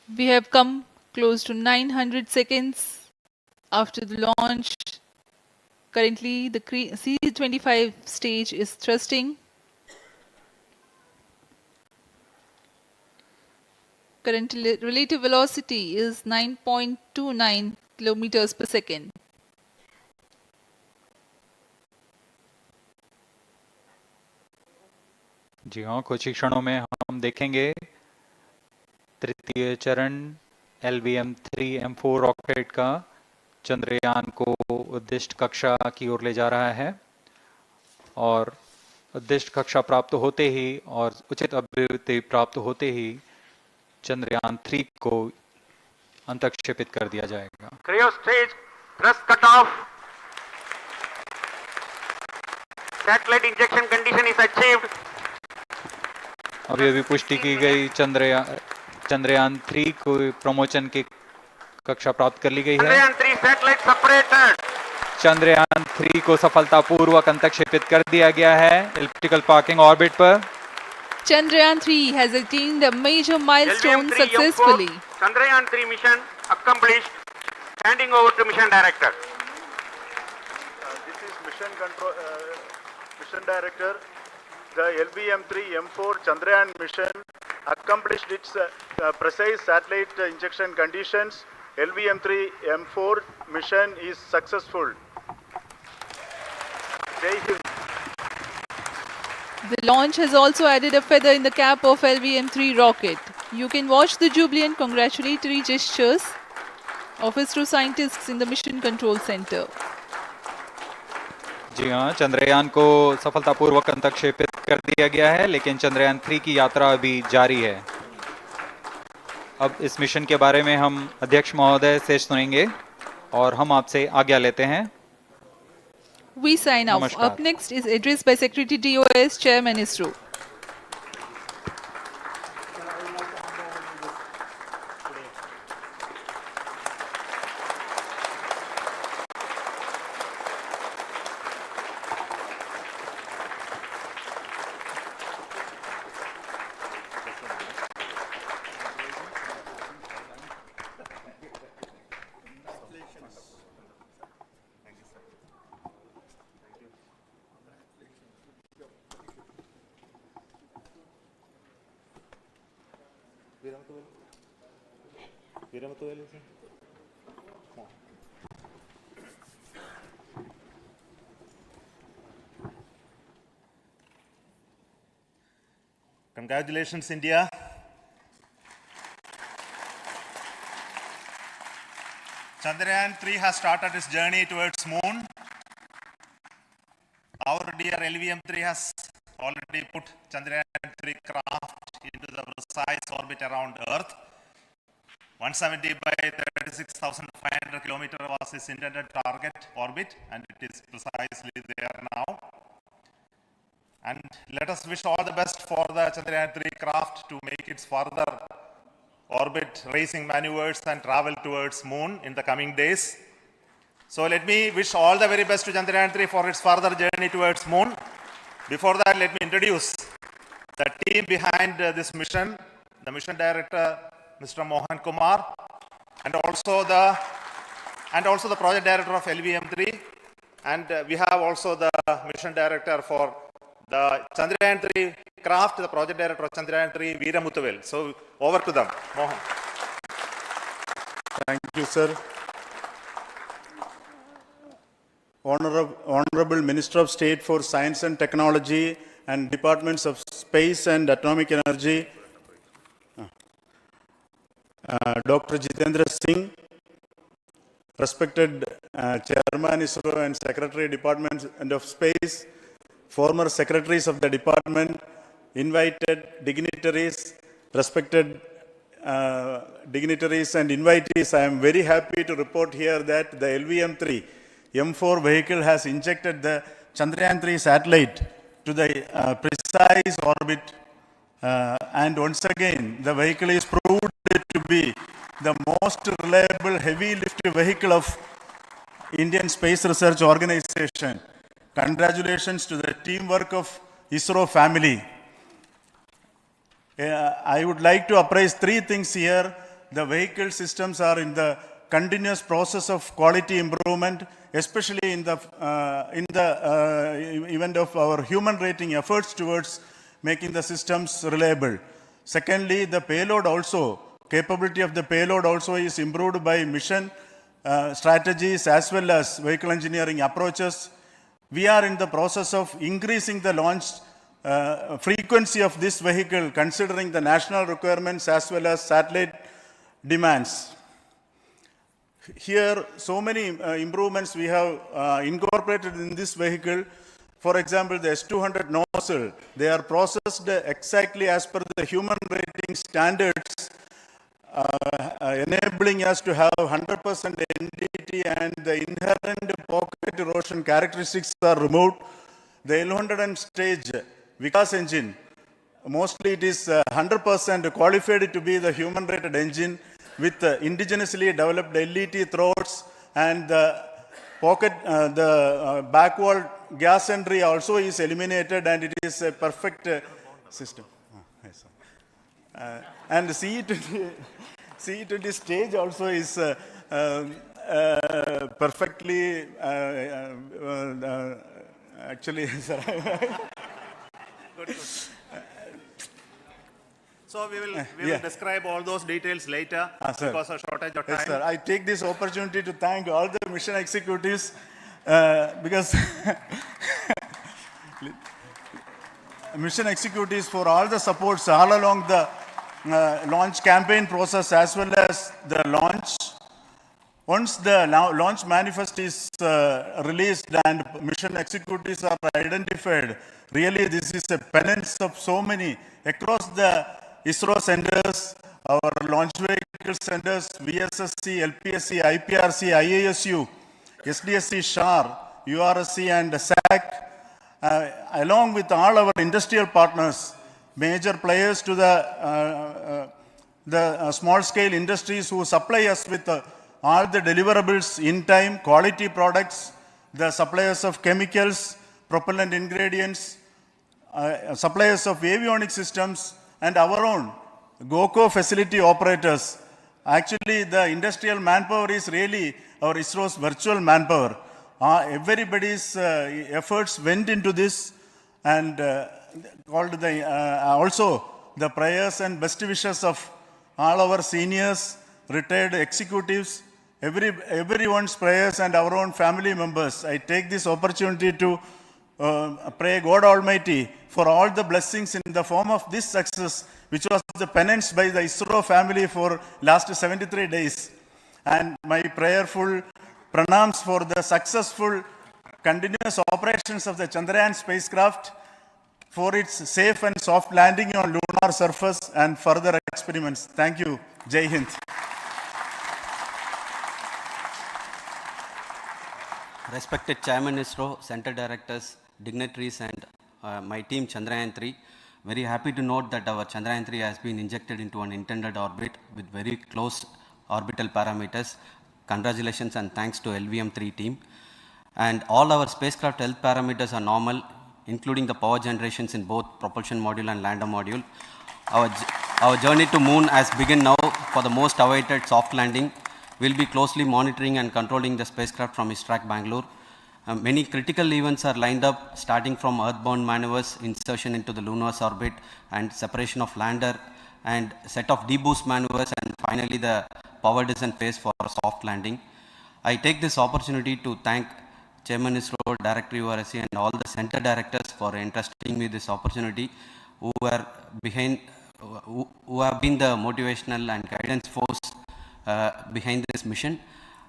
We have come close to 900 seconds after the launch. Currently, the C-25 stage is thrusting. Current relative velocity is 9.29 kilometers per second. जी हाँ, कुछ ही क्षणों में हम देखेंगे तृतीय चरण LVM-3 M4 रॉकेट का चंद्रयान को उद्दिष्ट कक्षा की ओर ले जा रहा है और उद्दिष्ट कक्षा प्राप्त होते ही और उचित अभिवृद्धि प्राप्त होते ही चंद्रयान 3 को अंतक्षेपित कर दिया जाएगा। Cryo stage thrust cutoff. Satellite injection condition is achieved. अभी पुष्टि की गई चंद्रयान 3 को प्रमोशन की कक्षा प्राप्त कर ली गई है। Chandrayaan 3 satellite separated. चंद्रयान 3 को सफलतापूर्वक अंतक्षेपित कर दिया गया है एलिप्टिकल पार्किंग ऑर्बिट पर। Chandrayaan 3 has attained a major milestone successfully. Chandrayaan 3 mission accomplished. Handing over to mission director. This is mission director. The LVM-3 M4 Chandrayaan mission accomplished its precise satellite injection conditions. LVM-3 M4 mission is successful. Jai Hind. The launch has also added a feather in the cap of LVM-3 rocket. You can watch the jubilant congratulatory gestures of ISRO scientists in the Mission Control Center. जी हाँ, चंद्रयान को सफलतापूर्वक अंतक्षेपित कर दिया गया है, लेकिन चंद्रयान 3 की यात्रा अभी जारी है। अब इस मिशन के बारे में हम अध्यक्ष महोदय से सुनेंगे और हम आपसे आज्ञा लेते हैं। We sign off. नमस्कार। Up next is address by Secretary DOS, Chairman ISRO. Congratulations, India. Chandrayaan-3 has started its journey towards moon. Our dear LVM-3 has already put Chandrayaan-3 craft into the precise orbit around Earth. 170 by 36,500 kilometers was its intended target orbit, and it is precisely there now. And let us wish all the best for the Chandrayaan-3 craft to make its further orbit racing maneuvers and travel towards moon in the coming days. So let me wish all the very best to Chandrayaan-3 for its further journey towards moon. Before that, let me introduce the team behind this mission, the mission director, Mr. Mohan Kumar, and also the project director of LVM-3, and we have also the mission director for the Chandrayaan-3 craft, the project director of Chandrayaan-3, Veera Muthuvel. So over to them, Mohan. Thank you, sir. Honorable Minister of State for Science and Technology and Departments of Space and Atomic Energy, Dr. Jitendra Singh, respected Chairman ISRO and Secretary Department of Space, former secretaries of the department, invited dignitaries, respected dignitaries and invitees, I am very happy to report here that the LVM-3 M4 vehicle has injected the Chandrayaan-3 satellite to the precise orbit, and once again the vehicle is proved to be the most reliable heavy lift vehicle of Indian Space Research Organization. Congratulations to the teamwork of ISRO family. I would like to appraise three things here. The vehicle systems are in the continuous process of quality improvement, especially in the event of our human rating efforts towards making the systems reliable. Secondly, the payload also, capability of the payload also is improved by mission strategies as well as vehicle engineering approaches. We are in the process of increasing the launch frequency of this vehicle considering the national requirements as well as satellite demands. Here, so many improvements we have incorporated in this vehicle. For example, the S200 nozzle, they are processed exactly as per the human rating standards, enabling us to have 100% NDT, and the inherent pocket erosion characteristics are removed. The L100 stage Vikas engine, mostly it is 100% qualified to be the human rated engine with indigenously developed LET throats, and the pocket, the backward gas entry also is eliminated, and it is a perfect system. Yes, and CE20 stage also is perfectly, actually, sir. Good. So we will describe all those details later because of shortage of time. Yes, sir. I take this opportunity to thank all the mission executives because mission executives for all the supports all along the launch campaign process as well as the launch. Once the launch manifest is released and mission executives are identified, really this is a penance of so many across the ISRO centers, our launch vehicle centers, VSSC, LPSC, IPRC, IASU, SDSC, SHAR, URSC and SAC, along with all our industrial partners, major players to the small-scale industries who supply us with all the deliverables in time, quality products, the suppliers of chemicals, propellant ingredients, suppliers of avionics systems, and our own GOCO facility operators. Actually, the industrial manpower is really our ISRO's virtual manpower. Everybody's efforts went into this, and also the prayers and best wishes of all our seniors, retired executives, everyone's prayers and our own family members. I take this opportunity to pray God Almighty for all the blessings in the form of this success, which was the penance by the ISRO family for last 73 days. And my prayerful pranams for the successful continuous operations of the Chandrayaan spacecraft, for its safe and soft landing on lunar surface and further experiments. Thank you. Jai Hind. Respected Chairman ISRO, Center Directors, dignitaries and my team Chandrayaan 3, very happy to note that our Chandrayaan 3 has been injected into an intended orbit with very close orbital parameters. Congratulations and thanks to LVM-3 team. And all our spacecraft health parameters are normal, including the power generations in both propulsion module and lander module. Our journey to moon has begun now for the most awaited soft landing. We'll be closely monitoring and controlling the spacecraft from ISTRAC Bangalore. Many critical events are lined up, starting from earthbound maneuvers, insertion into the lunar orbit, and separation of lander, and set of deboost maneuvers, and finally the power descent phase for a soft landing. I take this opportunity to thank Chairman ISRO, Director URSC, and all the center directors for entrusting me this opportunity, who have been the motivational and guidance force behind this mission.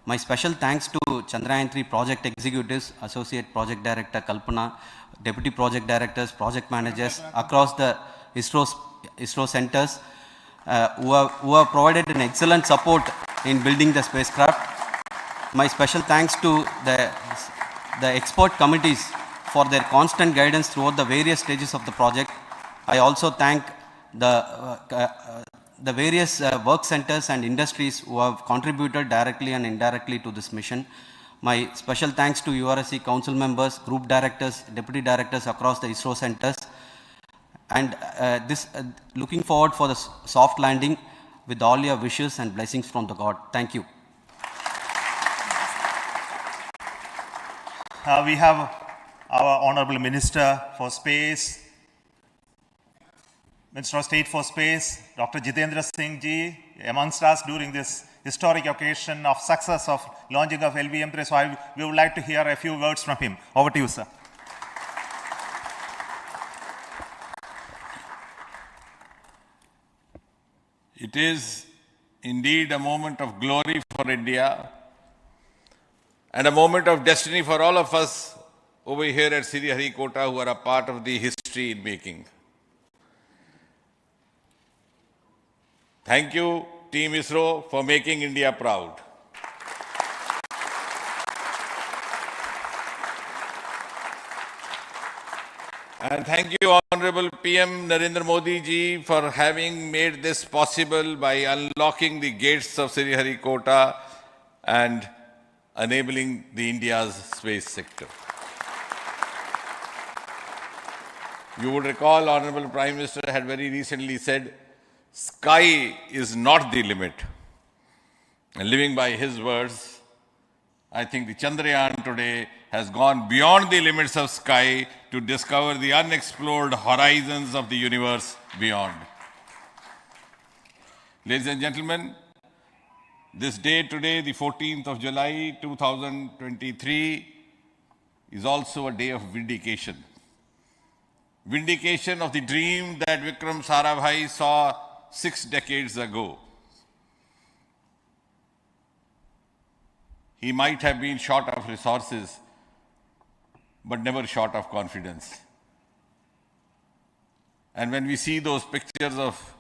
My special thanks to Chandrayaan 3 project executives, Associate Project Director Kalpana, Deputy Project Directors, Project Managers across the ISRO centers who have provided an excellent support in building the spacecraft. My special thanks to the expert committees for their constant guidance throughout the various stages of the project. I also thank the various work centers and industries who have contributed directly and indirectly to this mission. My special thanks to URSC council members, group directors, deputy directors across the ISRO centers. And looking forward for the soft landing with all your wishes and blessings from the God. Thank you. We have our Honorable Minister for Space, Minister of State for Space, Dr. Jitendra Singh ji, amongst us during this historic occasion of success of launching of LVM-3. So we would like to hear a few words from him. Over to you, sir. It is indeed a moment of glory for India and a moment of destiny for all of us over here at Sriharikota who are a part of the history in making. Thank you, Team ISRO, for making India proud. And thank you, Honorable PM Narendra Modi ji, for having made this possible by unlocking the gates of Sriharikota and enabling the India's space sector. You would recall, Honorable Prime Minister had very recently said, sky is not the limit. And living by his words, I think the Chandrayaan today has gone beyond the limits of sky to discover the unexplored horizons of the universe beyond. Ladies and gentlemen, this day today, the 14th of July 2023, is also a day of vindication. Vindication of the dream that Vikram Sarabhai saw 6 decades ago. He might have been short of resources, but never short of confidence. And when we see those pictures of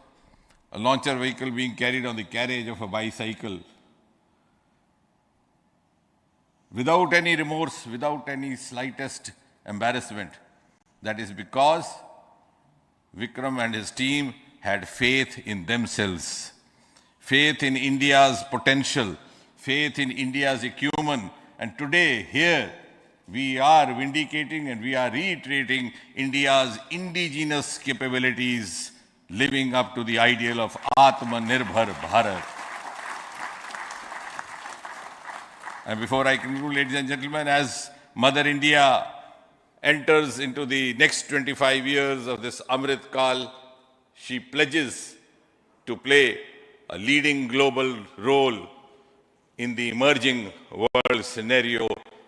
a launcher vehicle being carried on the carriage of a bicycle, without any remorse, without any slightest embarrassment, that is because Vikram and his team had faith in themselves, faith in India's potential, faith in India's acumen. And today, here, we are vindicating and we are reiterating India's indigenous capabilities, living up to the ideal of Atmanirbhar Bharat. And before I conclude, ladies and gentlemen, as Mother India enters into the next 25 years of this Amrit Kal, she pledges to play a leading global role in the emerging world scenario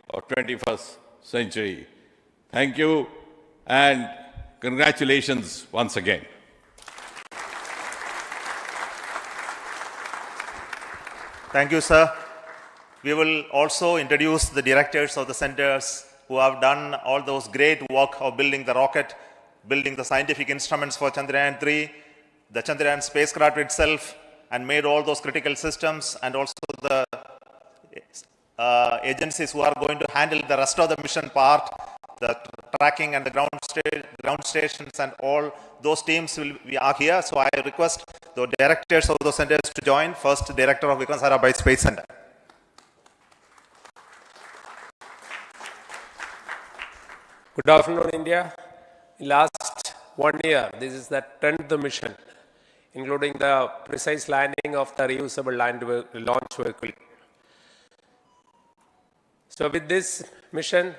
of 21st century. Thank you and congratulations once again. Thank you, sir. We will also introduce the directors of the centers who have done all those great work of building the rocket, building the scientific instruments for Chandrayaan-3, the Chandrayaan spacecraft itself, and made all those critical systems, and also the agencies who are going to handle the rest of the mission part, the tracking and the ground stations, and all those teams are here. So I request the directors of those centers to join. First, Director of Vikram Sarabhai Space Center. Good afternoon, India. Last 1 year, this is the 10th mission, including the precise landing of the reusable launch vehicle. So with this mission,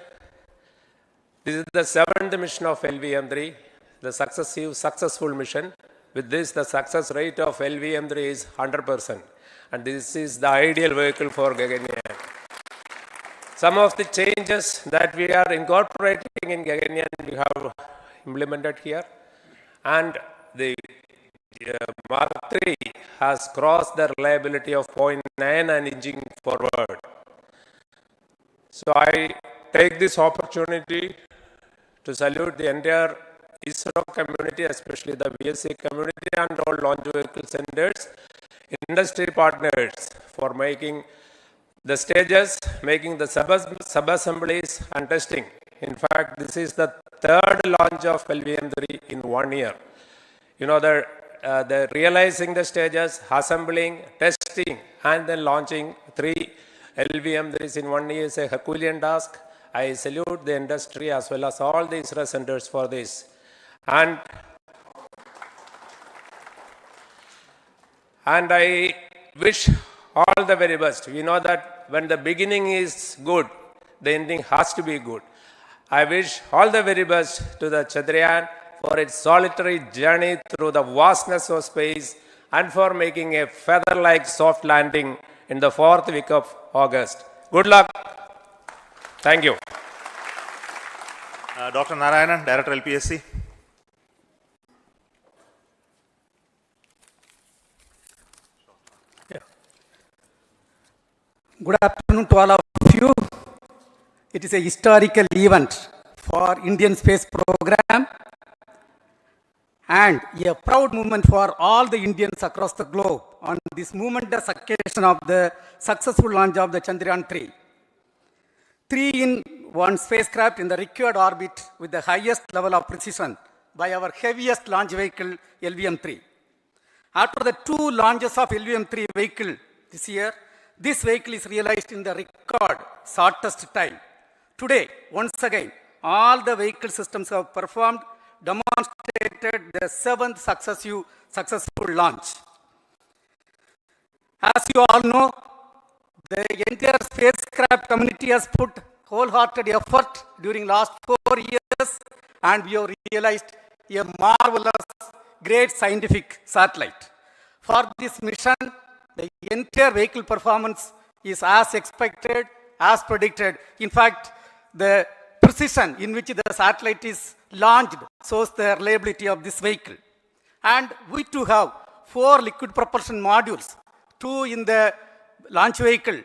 this is the 7th mission of LVM-3, the successful mission. With this, the success rate of LVM-3 is 100%. And this is the ideal vehicle for Gaganyaan. Some of the changes that we are incorporating in Gaganyaan, we have implemented here. And the Mark III has crossed the reliability of 0.9 and inching forward. So I take this opportunity to salute the entire ISRO community, especially the VSC community and all launch vehicle centers, industry partners for making the stages, making the sub-assemblies and testing. In fact, this is the third launch of LVM-3 in 1 year. You know, the realizing the stages, assembling, testing, and then launching 3 LVM-3s in 1 year is a Herculean task. I salute the industry as well as all the ISRO centers for this. And I wish all the very best. We know that when the beginning is good, the ending has to be good. I wish all the very best to the Chandrayaan for its solitary journey through the vastness of space and for making a feather-like soft landing in the 4th week of August. Good luck. Thank you. Dr. Narayanan, Director LPSC. Good afternoon to all of you. It is a historical event for Indian space program and a proud moment for all the Indians across the globe on this momentous occasion of the successful launch of the Chandrayaan-3. 3-in-1 spacecraft in the required orbit with the highest level of precision by our heaviest launch vehicle, LVM-3. After the 2 launches of LVM-3 vehicle this year, this vehicle is realized in the record shortest time. Today, once again, all the vehicle systems have performed, demonstrated the 7th successful launch. As you all know, the entire spacecraft community has put wholehearted effort during last 4 years, and we have realized a marvelous, great scientific satellite. For this mission, the entire vehicle performance is as expected, as predicted. In fact, the precision in which the satellite is launched shows the reliability of this vehicle. And we too have 4 liquid propulsion modules, 2 in the launch vehicle.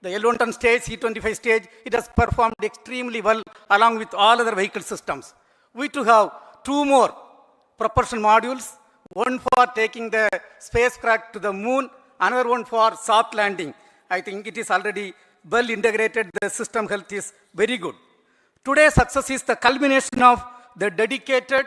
The L110 stage, C25 stage, it has performed extremely well along with all other vehicle systems. We too have 2 more propulsion modules, one for taking the spacecraft to the moon, another one for soft landing. I think it is already well integrated. The system health is very good. Today's success is the culmination of the dedicated,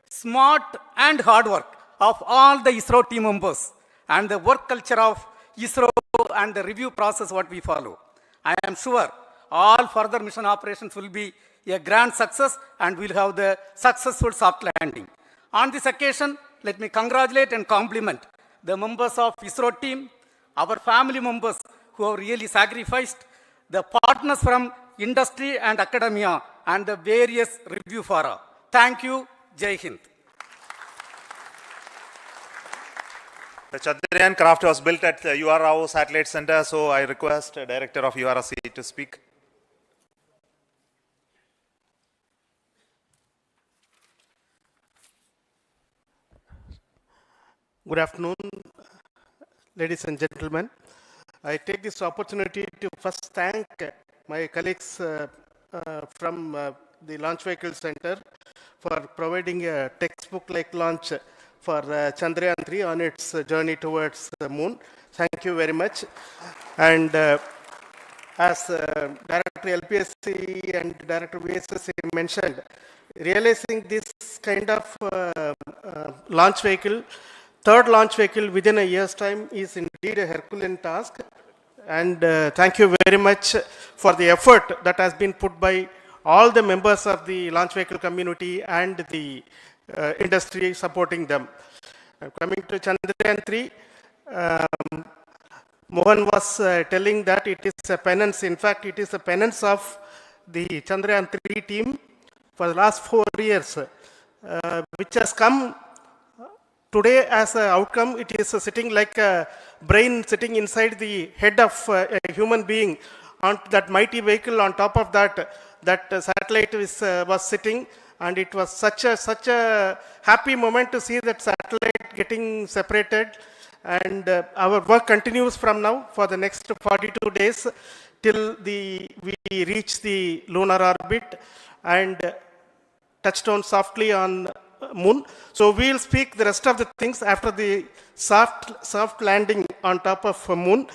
smart and hard work of all the ISRO team members and the work culture of ISRO and the review process what we follow. I am sure all further mission operations will be a grand success and we'll have the successful soft landing. On this occasion, let me congratulate and compliment the members of ISRO team, our family members who have really sacrificed, the partners from industry and academia, and the various review fora. Thank you. Jai Hind. The Chandrayaan craft was built at the URAO Satellite Center, so I request the Director of URC to speak. Good afternoon, ladies and gentlemen. I take this opportunity to first thank my colleagues from the Launch Vehicle Center for providing a textbook-like launch for Chandrayaan 3 on its journey towards the moon. Thank you very much. And as Director LPSC and Director VSSC mentioned, realizing this kind of launch vehicle, third launch vehicle within a year's time is indeed a Herculean task. And thank you very much for the effort that has been put by all the members of the launch vehicle community and the industry supporting them. Coming to Chandrayaan 3, Mohan was telling that it is a penance. In fact, it is a penance of the Chandrayaan 3 team for the last 4 years, which has come today as an outcome. It is sitting like a brain sitting inside the head of a human being on that mighty vehicle. On top of that, that satellite was sitting, and it was such a happy moment to see that satellite getting separated. And our work continues from now for the next 42 days till we reach the lunar orbit and touch down softly on moon. So we'll speak the rest of the things after the soft landing on top of moon.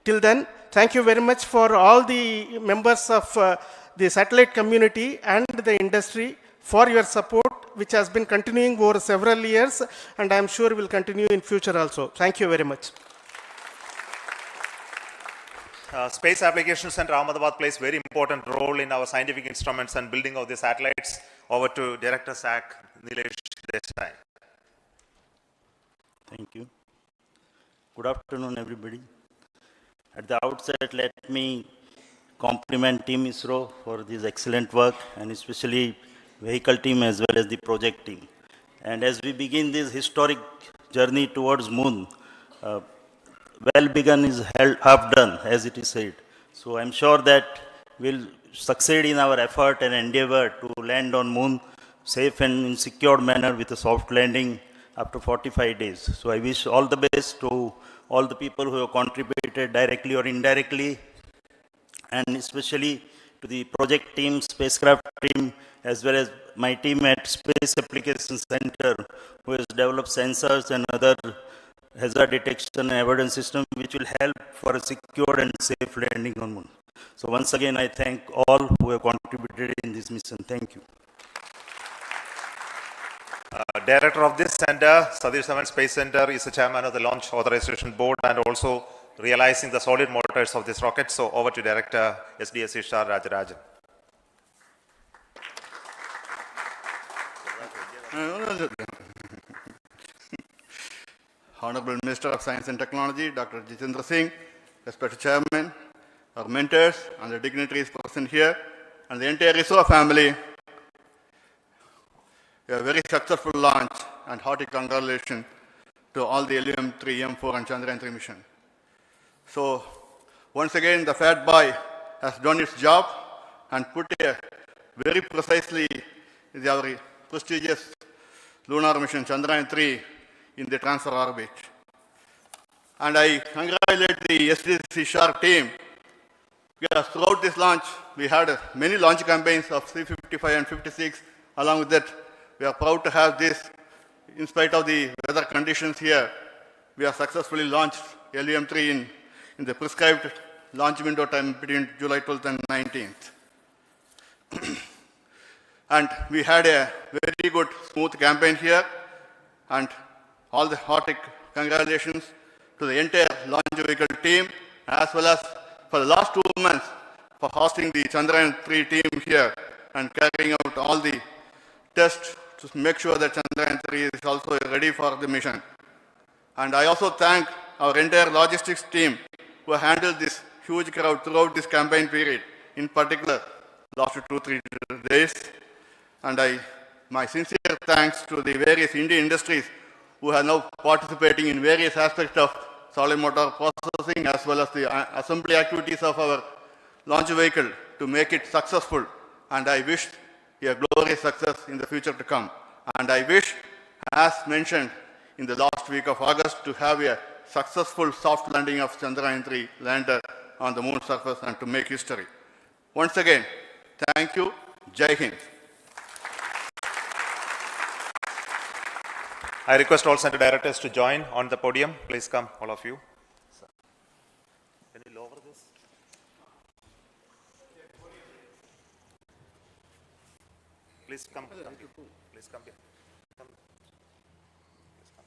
Till then, thank you very much for all the members of the satellite community and the industry for your support, which has been continuing over several years, and I am sure will continue in future also. Thank you very much. Space Applications Center Ahmedabad plays very important role in our scientific instruments and building of the satellites. Over to Director SAC, Nilesh Desai. Thank you. Good afternoon, everybody. At the outset, let me compliment Team ISRO for this excellent work, and especially vehicle team as well as the project team. And as we begin this historic journey towards moon, well begun is half done, as it is said. So I'm sure that we'll succeed in our effort and endeavor to land on moon safe and in secure manner with a soft landing after 45 days. So I wish all the best to all the people who have contributed directly or indirectly, and especially to the project team, spacecraft team, as well as my team at Space Applications Center, who has developed sensors and other hazard detection and avoidance system, which will help for a secure and safe landing on moon. So once again, I thank all who have contributed in this mission. Thank you. Director of this center, Satish Dhawan Space Center, is the chairman of the Launch Authorization Board and also realizing the solid motors of this rocket. So over to Director SDSC Shah Rajarajan. Honorable Minister of Science and Technology, Dr. Jitendra Singh, respected Chairman, our mentors and the dignitaries present here, and the entire ISRO family, a very successful launch and hearty congratulations to all the LVM-3, M4 and Chandrayaan 3 mission. So once again, the Fat Boy has done its job and put very precisely our prestigious lunar mission Chandrayaan 3 in the transfer orbit. And I congratulate the SDC SHAR team. Because throughout this launch, we had many launch campaigns of C-55 and 56. Along with that, we are proud to have this. In spite of the weather conditions here, we have successfully launched LVM-3 in the prescribed launch window time between July 12th and 19th. And we had a very good, smooth campaign here, and all the hearty congratulations to the entire launch vehicle team, as well as for the last 2 months for hosting the Chandrayaan 3 team here and carrying out all the tests to make sure that Chandrayaan 3 is also ready for the mission. And I also thank our entire logistics team who handled this huge crowd throughout this campaign period, in particular last 2-3 days. And my sincere thanks to the various Indian industries who are now participating in various aspects of solid motor processing as well as the assembly activities of our launch vehicle to make it successful. And I wish a glorious success in the future to come. And I wish, as mentioned in the last week of August, to have a successful soft landing of Chandrayaan-3 lander on the moon surface and to make history. Once again, thank you. Jai Hind. I request all center directors to join on the podium. Please come, all of you. Can you lower this? Please come. Please come here. Come. Please come.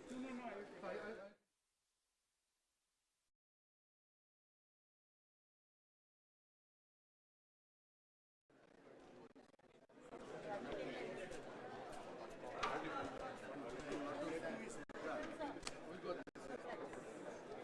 No, I